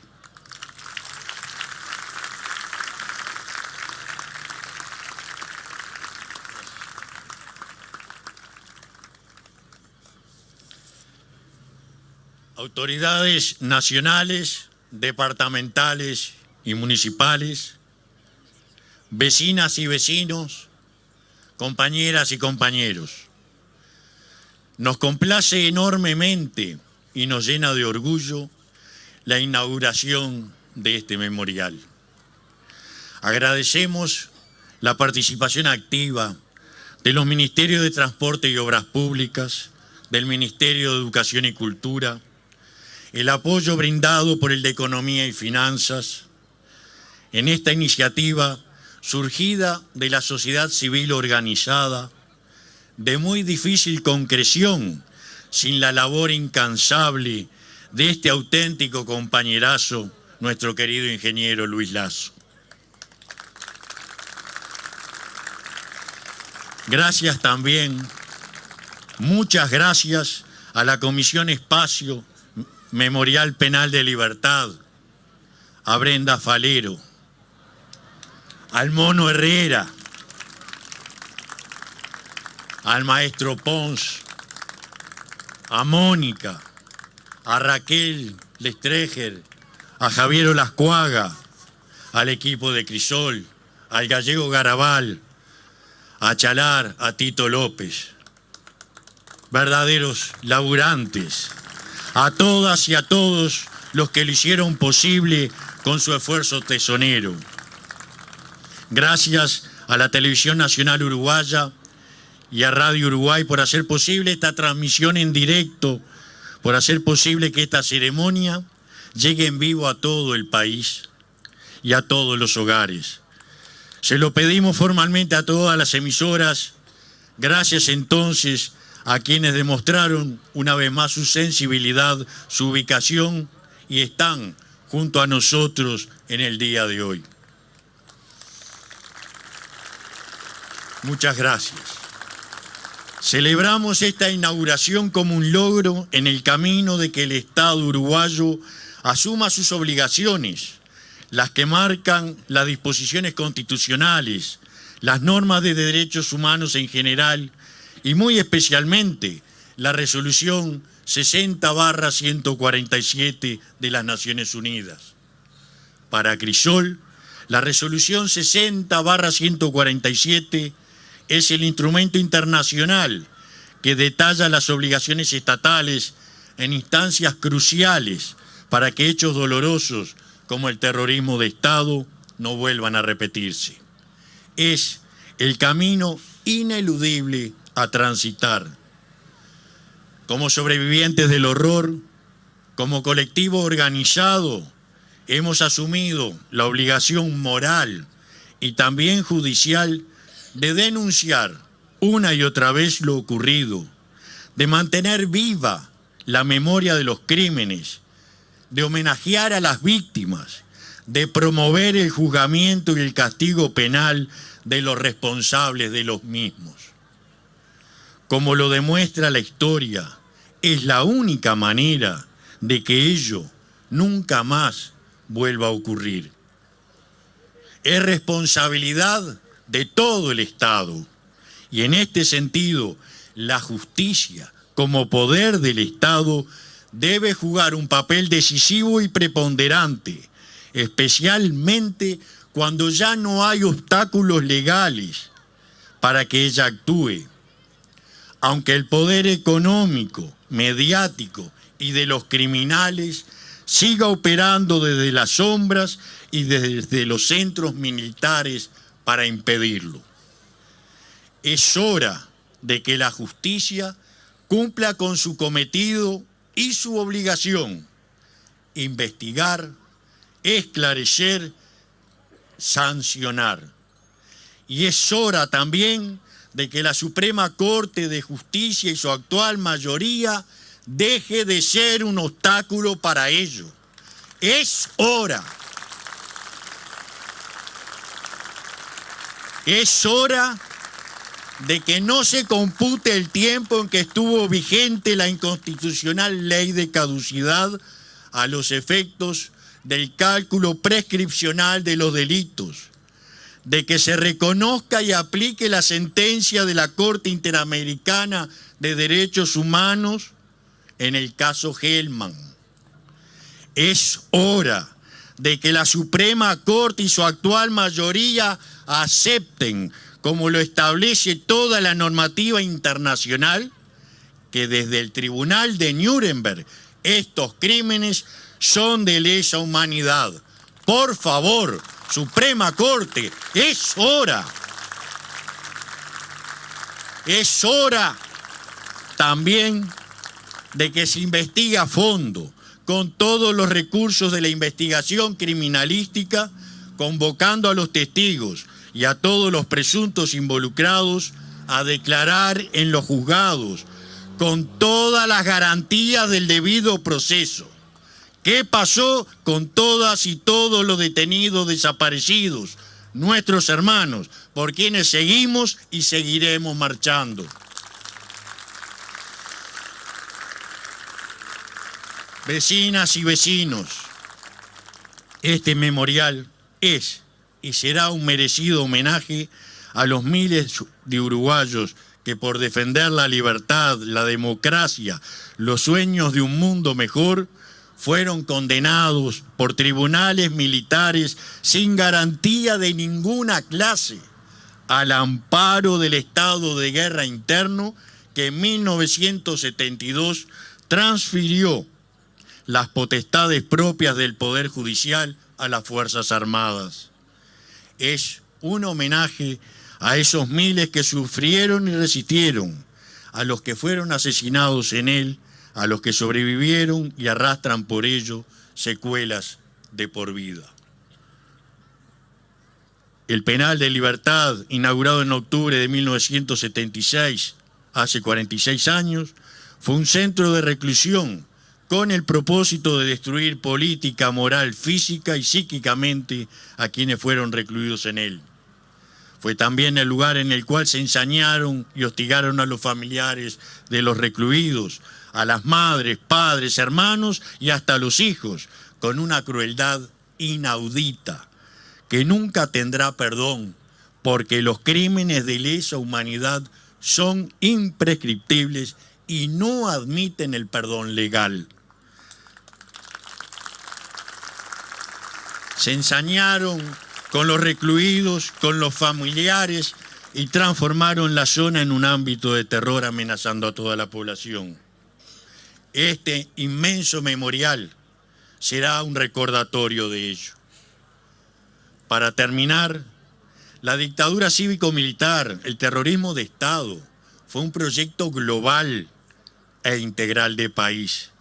autoridades nacionales, departamentales y municipales, vecinas y vecinos, compañeras y compañeros. Nos complace enormemente y nos llena de orgullo la inauguración de este memorial. Agradecemos la participación activa de los Ministerios de Transporte y Obras Públicas, del Ministerio de Educación y Cultura, el apoyo brindado por el de Economía y Finanzas, en esta iniciativa surgida de la sociedad civil organizada, de muy difícil concreción, sin la labor incansable de este auténtico compañerazo, nuestro querido ingeniero Luis Lasso. Gracias también, muchas gracias a la Comisión Espacio Memorial Penal de Libertad, a Brenda Falero, al Mono Herrera, al maestro Pons, a Mónica, a Raquel Lestreger, a Javier Olascuaga, al equipo de Crisol, al gallego Garabal, a Chalar, a Tito López, verdaderos laburantes, a todas y a todos los que lo hicieron posible con su esfuerzo tesonero. Gracias a la Televisión Nacional Uruguaya y a Radio Uruguay por hacer posible esta transmisión en directo, por hacer posible que esta ceremonia llegue en vivo a todo el país y a todos los hogares. Se lo pedimos formalmente a todas las emisoras. Gracias entonces a quienes demostraron una vez más su sensibilidad, su ubicación y están junto a nosotros en el día de hoy. Muchas gracias. Celebramos esta inauguración como un logro en el camino de que el Estado uruguayo asuma sus obligaciones, las que marcan las disposiciones constitucionales, las normas de derechos humanos en general y muy especialmente la resolución 60/147 de las Naciones Unidas. Para Crisol, la resolución 60/147 es el instrumento internacional que detalla las obligaciones estatales en instancias cruciales para que hechos dolorosos como el terrorismo de Estado no vuelvan a repetirse. Es el camino ineludible a transitar. Como sobrevivientes del horror, como colectivo organizado, hemos asumido la obligación moral y también judicial de denunciar una y otra vez lo ocurrido, de mantener viva la memoria de los crímenes, de homenajear a las víctimas, de promover el juzgamiento y el castigo penal de los responsables de los mismos. Como lo demuestra la historia, es la única manera de que ello nunca más vuelva a ocurrir. Es responsabilidad de todo el Estado y en este sentido la justicia como poder del Estado debe jugar un papel decisivo y preponderante, especialmente cuando ya no hay obstáculos legales para que ella actúe. Aunque el poder económico, mediático y de los criminales siga operando desde las sombras y desde los centros militares para impedirlo. Es hora de que la justicia cumpla con su cometido y su obligación: investigar, esclarecer, sancionar. Y es hora también de que la Suprema Corte de Justicia y su actual mayoría deje de ser un obstáculo para ello. Es hora. Es hora de que no se compute el tiempo en que estuvo vigente la inconstitucional ley de caducidad a los efectos del cálculo prescripcional de los delitos, de que se reconozca y aplique la sentencia de la Corte Interamericana de Derechos Humanos en el caso Hellman, Es hora de que la Suprema Corte y su actual mayoría acepten, como lo establece toda la normativa internacional, que desde el Tribunal de Nuremberg estos crímenes son de lesa humanidad. Por favor, Suprema Corte, es hora. Es hora también de que se investigue a fondo, con todos los recursos de la investigación criminalística, convocando a los testigos y a todos los presuntos involucrados a declarar en los juzgados, con todas las garantías del debido proceso. ¿Qué pasó con todas y todos los detenidos desaparecidos, nuestros hermanos, por quienes seguimos y seguiremos marchando? Vecinas y vecinos, este memorial es y será un merecido homenaje a los miles de uruguayos que por defender la libertad, la democracia, los sueños de un mundo mejor, fueron condenados por tribunales militares sin garantía de ninguna clase, al amparo del estado de guerra interno que en 1972 transfirió las potestades propias del Poder Judicial a las Fuerzas Armadas. Es un homenaje a esos miles que sufrieron y resistieron, a los que fueron asesinados en él, a los que sobrevivieron y arrastran por ello secuelas de por vida. El penal de Libertad, inaugurado en octubre de 1976, hace 46 años, fue un centro de reclusión con el propósito de destruir política, moral, física y psíquicamente a quienes fueron recluidos en él. Fue también el lugar en el cual se ensañaron y hostigaron a los familiares de los recluidos, a las madres, padres, hermanos y hasta a los hijos, con una crueldad inaudita, que nunca tendrá perdón, porque los crímenes de lesa humanidad son imprescriptibles y no admiten el perdón legal. Se ensañaron con los recluidos, con los familiares y transformaron la zona en un ámbito de terror amenazando a toda la población. Este inmenso memorial será un recordatorio de ello. Para terminar, la dictadura cívico-militar, el terrorismo de Estado, fue un proyecto global e integral de país.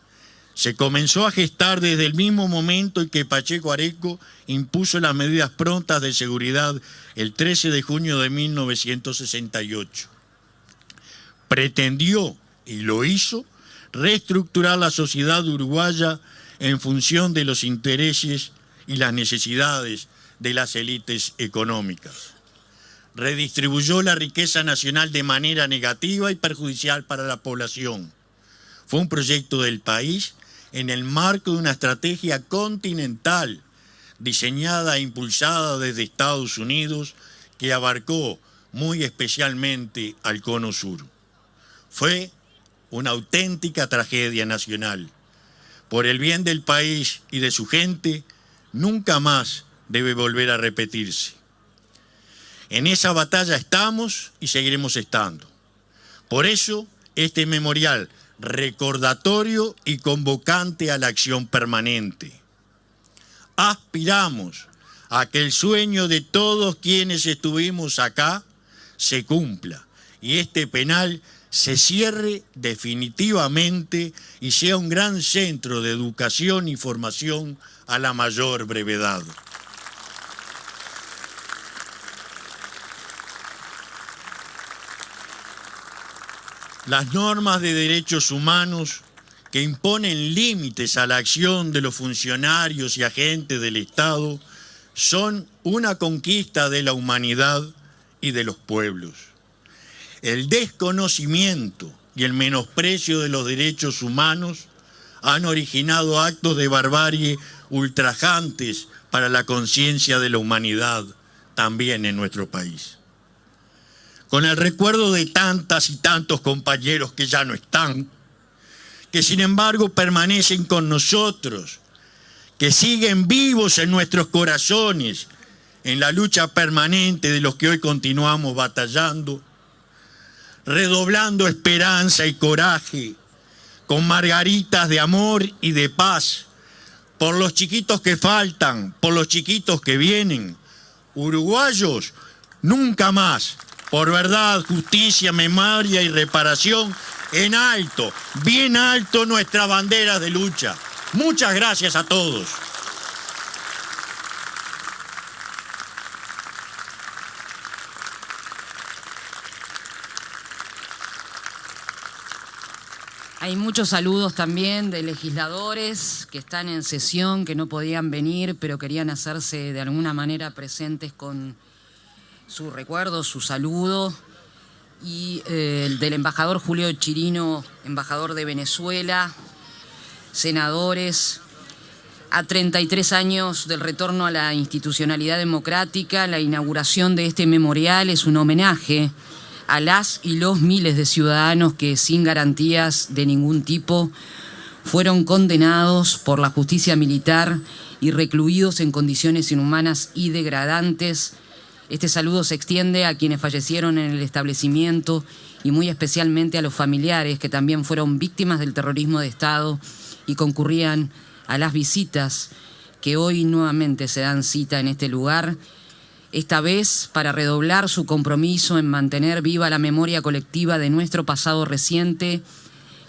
Se comenzó a gestar desde el mismo momento en que Pacheco Areco impuso las medidas prontas de seguridad el 13 de junio de 1968. Pretendió, y lo hizo, reestructurar la sociedad uruguaya en función de los intereses y las necesidades de las élites económicas. Redistribuyó la riqueza nacional de manera negativa y perjudicial para la población. Fue un proyecto del país en el marco de una estrategia continental diseñada e impulsada desde Estados Unidos que abarcó muy especialmente al Cono Sur. Fue una auténtica tragedia nacional. Por el bien del país y de su gente, nunca más debe volver a repetirse. En esa batalla estamos y seguiremos estando. Por eso, este memorial recordatorio y convocante a la acción permanente. Aspiramos a que el sueño de todos quienes estuvimos acá se cumpla y este penal se cierre definitivamente y sea un gran centro de educación y formación a la mayor brevedad. Las normas de derechos humanos que imponen límites a la acción de los funcionarios y agentes del Estado son una conquista de la humanidad y de los pueblos. El desconocimiento y el menosprecio de los derechos humanos han originado actos de barbarie ultrajantes para la conciencia de la humanidad también en nuestro país. Con el recuerdo de tantas y tantos compañeros que ya no están, que sin embargo permanecen con nosotros, que siguen vivos en nuestros corazones, en la lucha permanente de los que hoy continuamos batallando, redoblando esperanza y coraje, con margaritas de amor y de paz, por los chiquitos que faltan, por los chiquitos que vienen. Uruguayos, nunca más, por verdad, justicia, memoria y reparación, en alto, bien alto nuestras banderas de lucha. Muchas gracias a todos. Hay muchos saludos también de legisladores que están en sesión, que no podían venir, pero querían hacerse de alguna manera presentes con su recuerdo, su saludo. Y del embajador Julio Chirino, embajador de Venezuela, senadores. A 33 años del retorno a la institucionalidad democrática, la inauguración de este memorial es un homenaje a las y los miles de ciudadanos que sin garantías de ningún tipo fueron condenados por la justicia militar y recluidos en condiciones inhumanas y degradantes. Este saludo se extiende a quienes fallecieron en el establecimiento y muy especialmente a los familiares que también fueron víctimas del terrorismo de Estado y concurrían a las visitas que hoy nuevamente se dan cita en este lugar, esta vez para redoblar su compromiso en mantener viva la memoria colectiva de nuestro pasado reciente,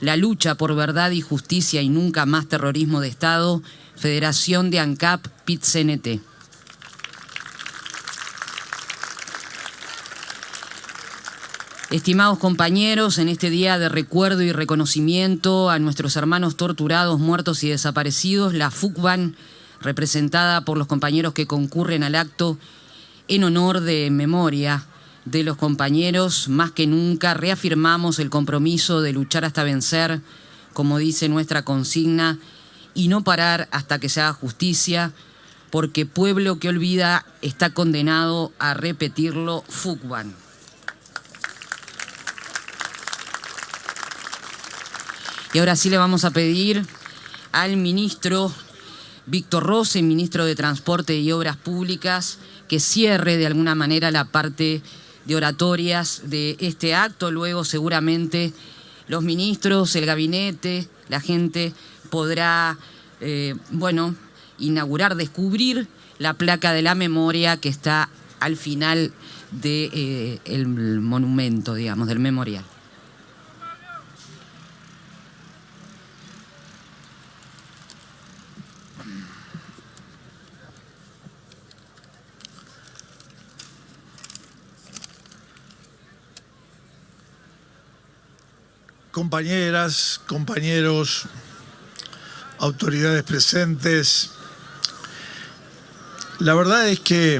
la lucha por verdad y justicia y nunca más terrorismo de Estado, Federación de ANCAP PIT-CNT. Estimados compañeros, en este día de recuerdo y reconocimiento a nuestros hermanos torturados, muertos y desaparecidos, la FUCBAN, representada por los compañeros que concurren al acto, en honor de memoria de los compañeros, más que nunca reafirmamos el compromiso de luchar hasta vencer, como dice nuestra consigna, y no parar hasta que se haga justicia, porque pueblo que olvida está condenado a repetirlo. FUCBAN. Y ahora sí le vamos a pedir al ministro Víctor Rose, ministro de Transporte y Obras Públicas, que cierre de alguna manera la parte de oratorias de este acto. Luego seguramente los ministros, el gabinete, la gente podrá, inaugurar, descubrir la placa de la memoria que está al final del monumento, digamos, del memorial. Compañeras, compañeros, autoridades presentes, la verdad es que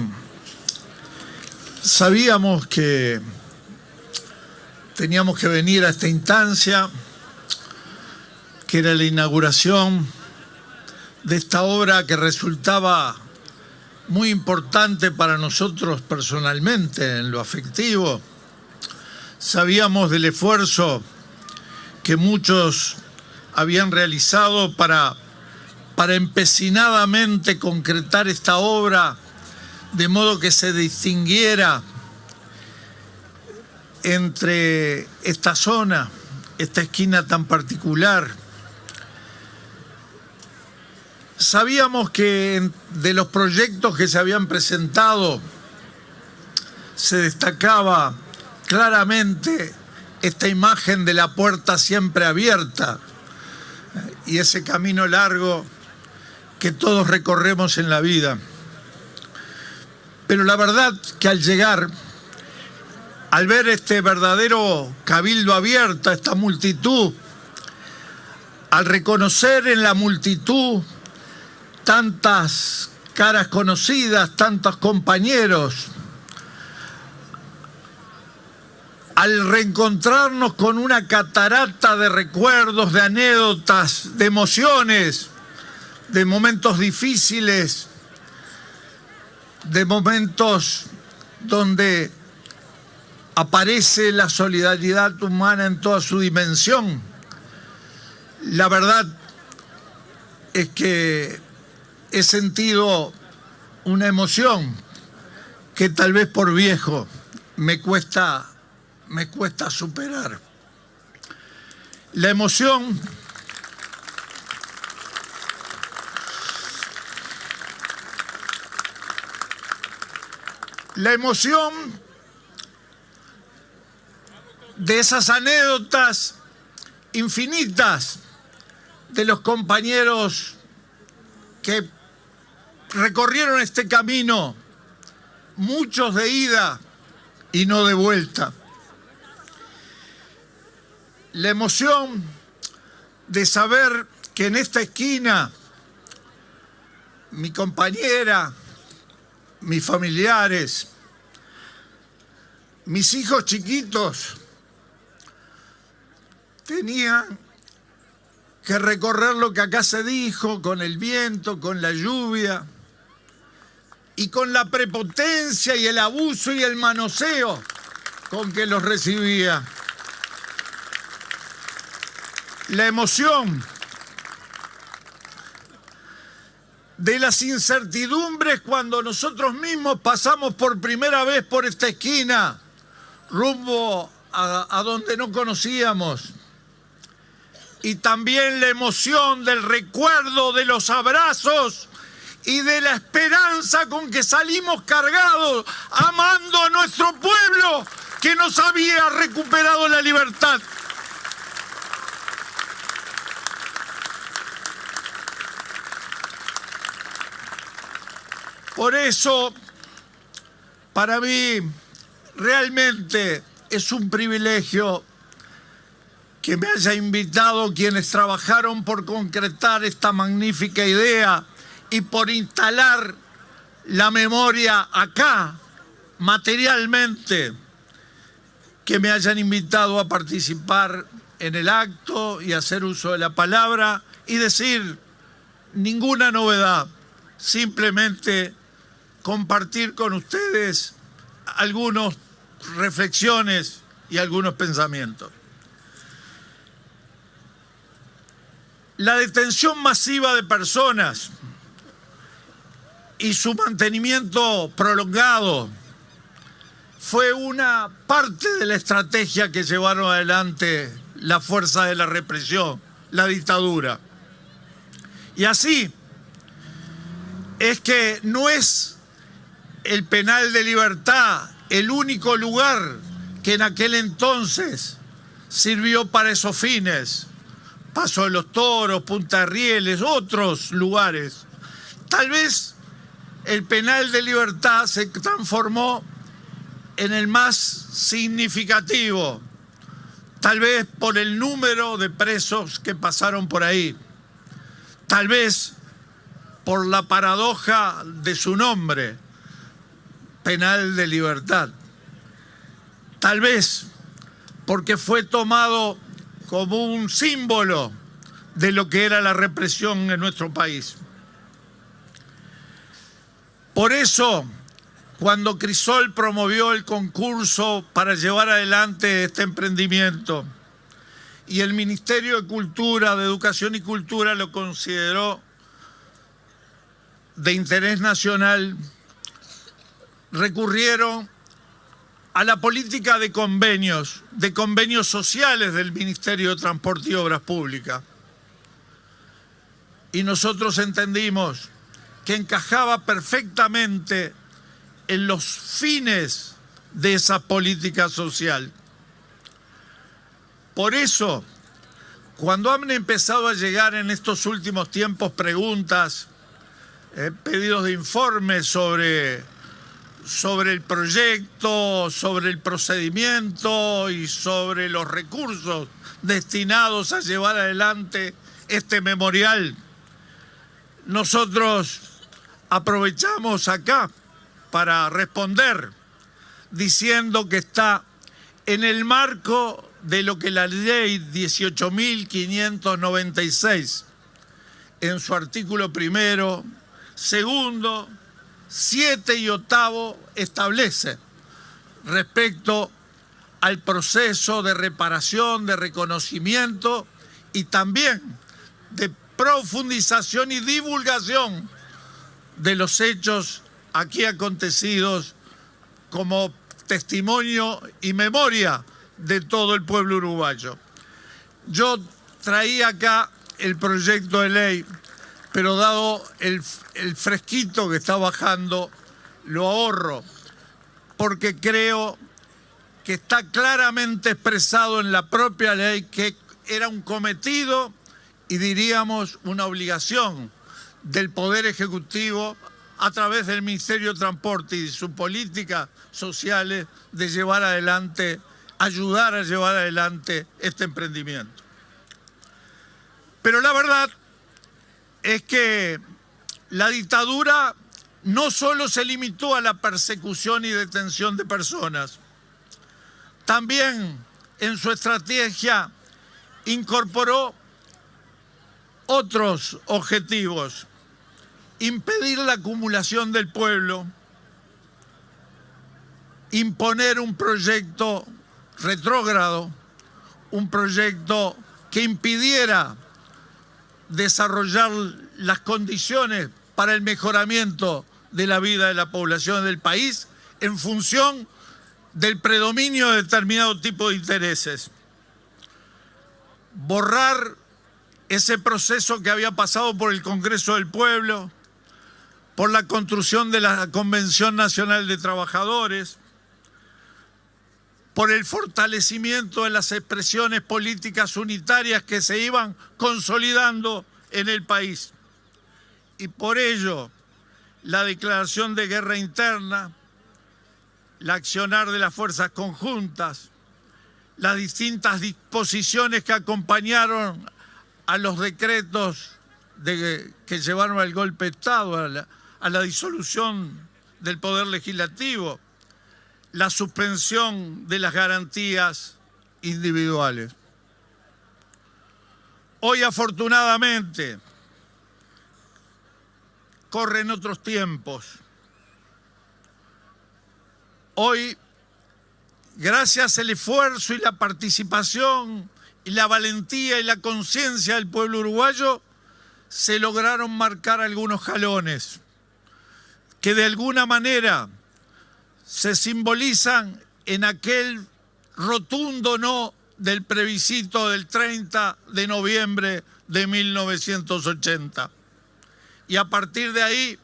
sabíamos que teníamos que venir a esta instancia, que era la inauguración de esta obra que resultaba muy importante para nosotros personalmente, en lo afectivo. Sabíamos del esfuerzo que muchos habían realizado para empecinadamente concretar esta obra de modo que se distinguiera entre esta zona, esta esquina tan particular. Sabíamos que de los proyectos que se habían presentado se destacaba claramente esta imagen de la puerta siempre abierta y ese camino largo que todos recorremos en la vida. Pero la verdad que al llegar, al ver este verdadero cabildo abierto, esta multitud, al reconocer en la multitud tantas caras conocidas, tantos compañeros, al reencontrarnos con una catarata de recuerdos, de anécdotas, de emociones, de momentos difíciles, de momentos donde aparece la solidaridad humana en toda su dimensión. La verdad es que he sentido una emoción que tal vez por viejo me cuesta superar. La emoción de esas anécdotas infinitas de los compañeros que recorrieron este camino, muchos de ida y no de vuelta. La emoción de saber que en esta esquina mi compañera, mis familiares, mis hijos chiquitos tenían que recorrer lo que acá se dijo, con el viento, con la lluvia y con la prepotencia y el abuso y el manoseo con que los recibía. La emoción de las incertidumbres cuando nosotros mismos pasamos por primera vez por esta esquina, rumbo a donde no conocíamos. Y también la emoción del recuerdo de los abrazos y de la esperanza con que salimos cargados, amando a nuestro pueblo que nos había recuperado la libertad. Por eso, para mí, realmente es un privilegio que me haya invitado quienes trabajaron por concretar esta magnífica idea y por instalar la memoria acá, materialmente, que me hayan invitado a participar en el acto y hacer uso de la palabra y decir ninguna novedad, simplemente compartir con ustedes algunas reflexiones y algunos pensamientos. La detención masiva de personas y su mantenimiento prolongado fue una parte de la estrategia que llevaron adelante la fuerza de la represión, la dictadura. Y así es que no es el penal de Libertad el único lugar que en aquel entonces sirvió para esos fines. Paso de los Toros, Punta de Rieles, otros lugares. Tal vez el penal de Libertad se transformó en el más significativo, tal vez por el número de presos que pasaron por ahí, tal vez por la paradoja de su nombre, penal de Libertad, tal vez porque fue tomado como un símbolo de lo que era la represión en nuestro país. Por eso, cuando Crisol promovió el concurso para llevar adelante este emprendimiento y el Ministerio de Cultura, de Educación y Cultura lo consideró de interés nacional, recurrieron a la política de convenios sociales del Ministerio de Transporte y Obras Públicas. Y nosotros entendimos que encajaba perfectamente en los fines de esa política social. Por eso, cuando han empezado a llegar en estos últimos tiempos preguntas, pedidos de informes sobre el proyecto, sobre el procedimiento y sobre los recursos destinados a llevar adelante este memorial, nosotros aprovechamos acá para responder diciendo que está en el marco de lo que la ley 18.596 en su artículo 1, 2, 7 y 8 establece respecto al proceso de reparación, de reconocimiento y también de profundización y divulgación de los hechos aquí acontecidos como testimonio y memoria de todo el pueblo uruguayo. Yo traía acá el proyecto de ley, pero dado el fresquito que está bajando, lo ahorro, porque creo que está claramente expresado en la propia ley que era un cometido y diríamos una obligación del Poder Ejecutivo a través del Ministerio de Transporte y sus políticas sociales de llevar adelante, ayudar a llevar adelante este emprendimiento. Pero la verdad es que la dictadura no solo se limitó a la persecución y detención de personas, también en su estrategia incorporó otros objetivos: impedir la acumulación del pueblo, imponer un proyecto retrógrado, un proyecto que impidiera desarrollar las condiciones para el mejoramiento de la vida de la población del país en función del predominio de determinado tipo de intereses. Borrar ese proceso que había pasado por el Congreso del Pueblo, por la construcción de la Convención Nacional de Trabajadores, por el fortalecimiento de las expresiones políticas unitarias que se iban consolidando en el país. Y por ello, la declaración de guerra interna, el accionar de las fuerzas conjuntas, las distintas disposiciones que acompañaron a los decretos que llevaron al golpe de Estado, a la disolución del Poder Legislativo, la suspensión de las garantías individuales. Hoy, afortunadamente, corren otros tiempos. Hoy, gracias al esfuerzo y la participación y la valentía y la conciencia del pueblo uruguayo, se lograron marcar algunos jalones que de alguna manera se simbolizan en aquel rotundo no del plebiscito del 30 de noviembre de 1980. Y a partir de ahí,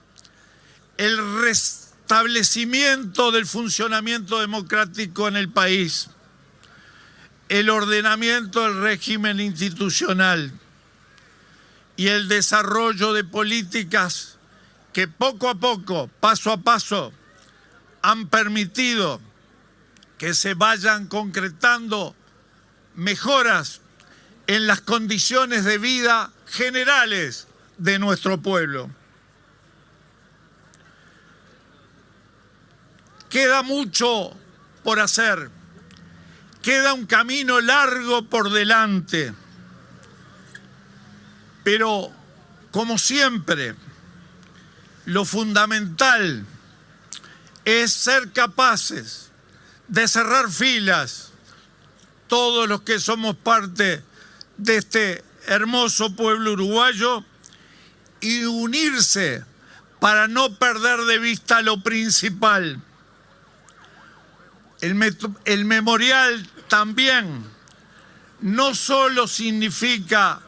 el restablecimiento del funcionamiento democrático en el país, el ordenamiento del régimen institucional y el desarrollo de políticas que poco a poco, paso a paso, han permitido que se vayan concretando mejoras en las condiciones de vida generales de nuestro pueblo. Queda mucho por hacer, queda un camino largo por delante, pero como siempre, lo fundamental es ser capaces de cerrar filas, todos los que somos parte de este hermoso pueblo uruguayo, y unirse para no perder de vista lo principal. El memorial también no solo significa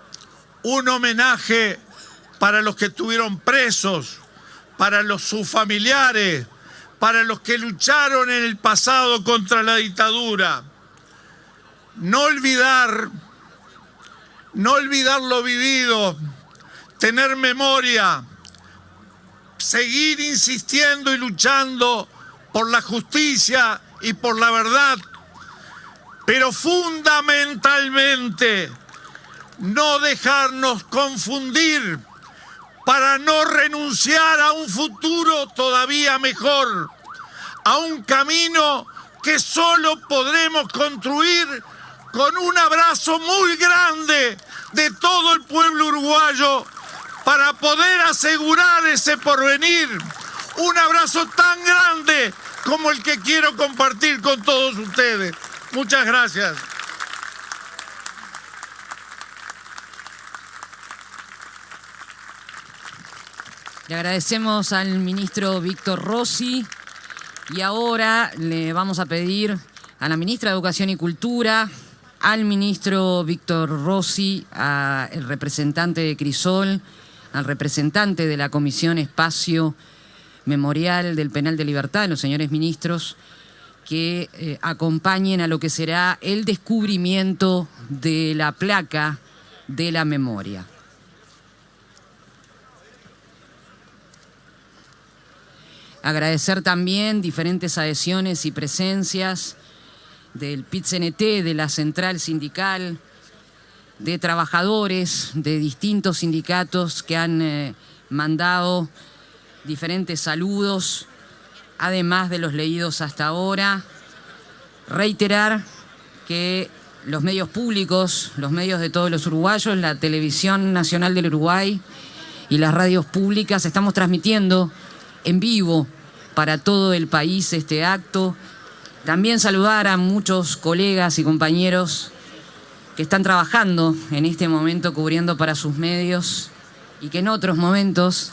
un homenaje para los que estuvieron presos, para sus familiares, para los que lucharon en el pasado contra la dictadura. No olvidar lo vivido, tener memoria, seguir insistiendo y luchando por la justicia y por la verdad, pero fundamentalmente no dejarnos confundir para no renunciar a un futuro todavía mejor, a un camino que solo podremos construir con un abrazo muy grande de todo el pueblo uruguayo para poder asegurar ese porvenir. Un abrazo tan grande como el que quiero compartir con todos ustedes. Muchas gracias. Le agradecemos al ministro Víctor Rossi y ahora le vamos a pedir a la ministra de Educación y Cultura, al ministro Víctor Rossi, al representante de Crisol, al representante de la Comisión Espacio Memorial del Penal de Libertad, los señores ministros, que acompañen a lo que será el descubrimiento de la placa de la memoria. Agradecer también diferentes adhesiones y presencias del PIT-CNT, de la Central Sindical, de trabajadores de distintos sindicatos que han mandado diferentes saludos, además de los leídos hasta ahora. Reiterar que los medios públicos, los medios de todos los uruguayos, la Televisión Nacional del Uruguay y las radios públicas, estamos transmitiendo en vivo para todo el país este acto. También saludar a muchos colegas y compañeros que están trabajando en este momento cubriendo para sus medios y que en otros momentos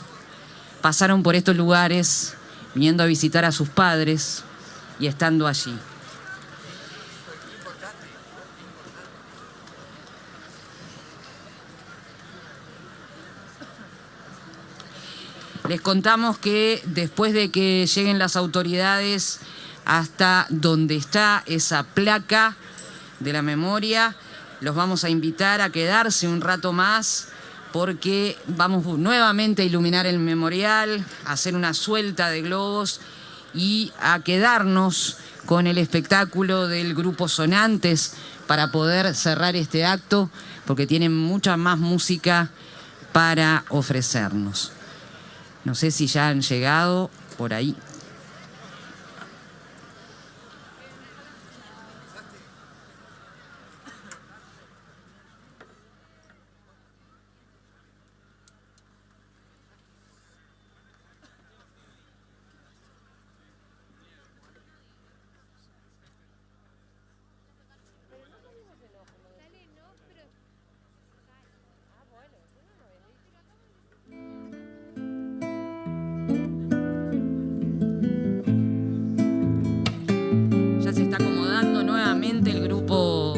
pasaron por estos lugares viniendo a visitar a sus padres y estando allí. Les contamos que después de que lleguen las autoridades hasta donde está esa placa de la memoria, los vamos a invitar a quedarse un rato más porque vamos nuevamente a iluminar el memorial, a hacer una suelta de globos y a quedarnos con el espectáculo del grupo Sonantes para poder cerrar este acto, porque tienen mucha más música para ofrecernos. No sé si ya han llegado por ahí. Se está acomodando nuevamente el grupo.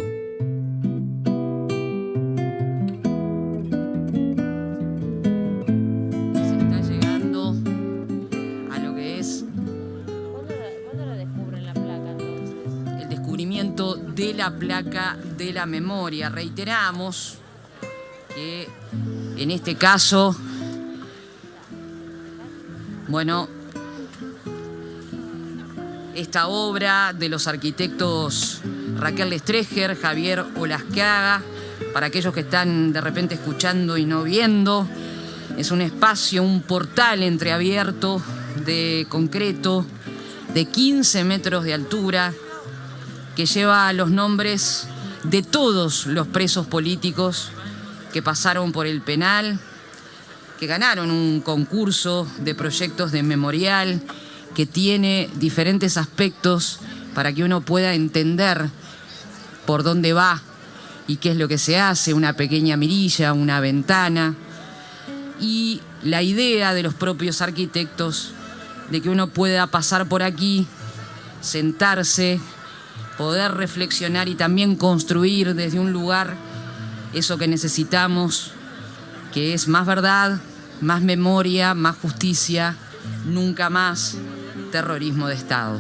Se está llegando a lo que es. ¿Cuándo la descubren la placa entonces? El descubrimiento de la placa de la memoria. Reiteramos que en este caso, bueno, esta obra de los arquitectos Raquel Lestreger, Javier Olascaga, para aquellos que están de repente escuchando y no viendo, es un espacio, un portal entreabierto de concreto de 15 metros de altura que lleva los nombres de todos los presos políticos que pasaron por el penal, que ganaron un concurso de proyectos de memorial que tiene diferentes aspectos para que uno pueda entender por dónde va y qué es lo que se hace, una pequeña mirilla, una ventana, y la idea de los propios arquitectos de que uno pueda pasar por aquí, sentarse, poder reflexionar y también construir desde un lugar eso que necesitamos, que es más verdad, más memoria, más justicia, nunca más terrorismo de Estado.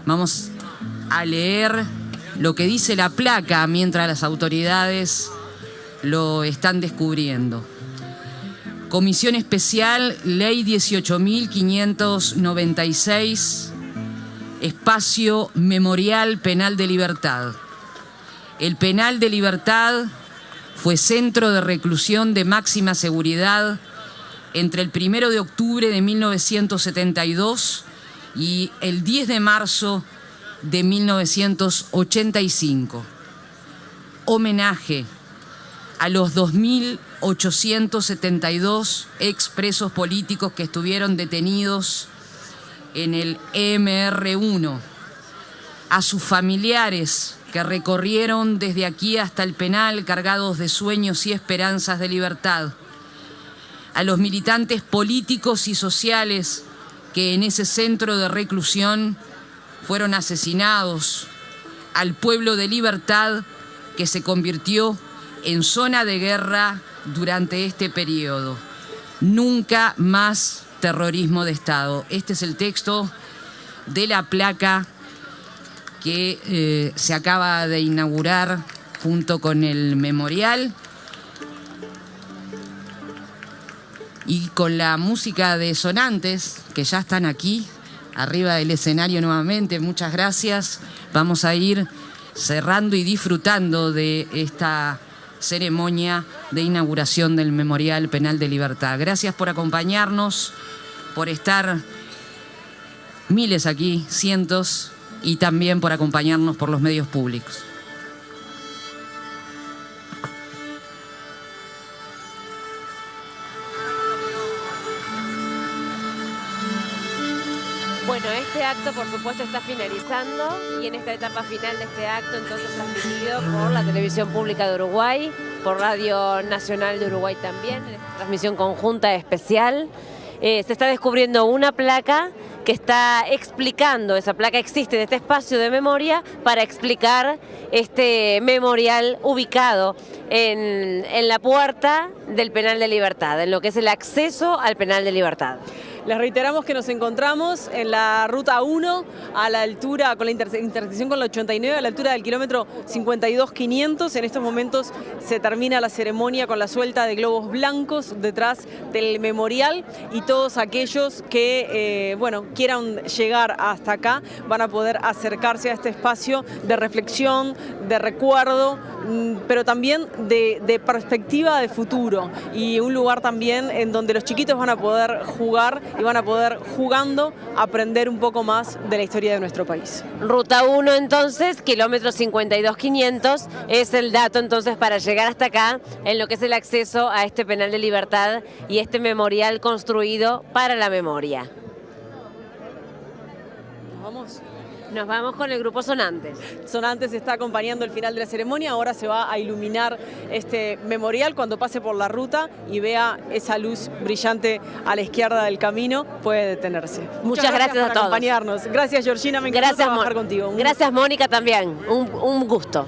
Vamos a leer lo que dice la placa mientras las autoridades lo están descubriendo. Comisión Especial, Ley 18.596, Espacio Memorial Penal de Libertad. El Penal de Libertad fue centro de reclusión de máxima seguridad entre el 1 de octubre de 1972 y el 10 de marzo de 1985. Homenaje a los 2.872 expresos políticos que estuvieron detenidos en el EMR1, a sus familiares que recorrieron desde aquí hasta el penal cargados de sueños y esperanzas de libertad, a los militantes políticos y sociales que en ese centro de reclusión fueron asesinados, al pueblo de Libertad que se convirtió en zona de guerra durante este periodo. Nunca más terrorismo de Estado. Este es el texto de la placa que se acaba de inaugurar junto con el memorial y con la música de Sonantes, que ya están aquí, arriba del escenario nuevamente. Muchas gracias. Vamos a ir cerrando y disfrutando de esta ceremonia de inauguración del Memorial Penal de Libertad. Gracias por acompañarnos, por estar miles aquí, cientos, y también por acompañarnos por los medios públicos. Bueno, este acto por supuesto está finalizando y en esta etapa final de este acto entonces transmitido por la Televisión Pública de Uruguay, por Radio Nacional de Uruguay también, en esta transmisión conjunta especial. Se está descubriendo una placa que está explicando, esa placa existe de este espacio de memoria para explicar este memorial ubicado en la puerta del Penal de Libertad, en lo que es el acceso al Penal de Libertad. Les reiteramos que nos encontramos en la ruta 1, a la altura, con la intersección con la 89, a la altura del kilómetro 52.500. En estos momentos se termina la ceremonia con la suelta de globos blancos detrás del memorial y todos aquellos que quieran llegar hasta acá van a poder acercarse a este espacio de reflexión, de recuerdo, pero también de perspectiva de futuro, y un lugar también en donde los chiquitos van a poder jugar y van a poder, jugando, aprender un poco más de la historia de nuestro país. Ruta 1 entonces, kilómetro 52.500, es el dato entonces para llegar hasta acá, en lo que es el acceso a este Penal de Libertad y este memorial construido para la memoria. Nos vamos con el grupo Sonantes. Sonantes está acompañando el final de la ceremonia. Ahora se va a iluminar este memorial. Cuando pase por la ruta y vea esa luz brillante a la izquierda del camino, puede detenerse. Muchas gracias a todos. Acompañarnos. Gracias, Georgina. Me encantó trabajar contigo. Gracias, Mónica, también. Un gusto.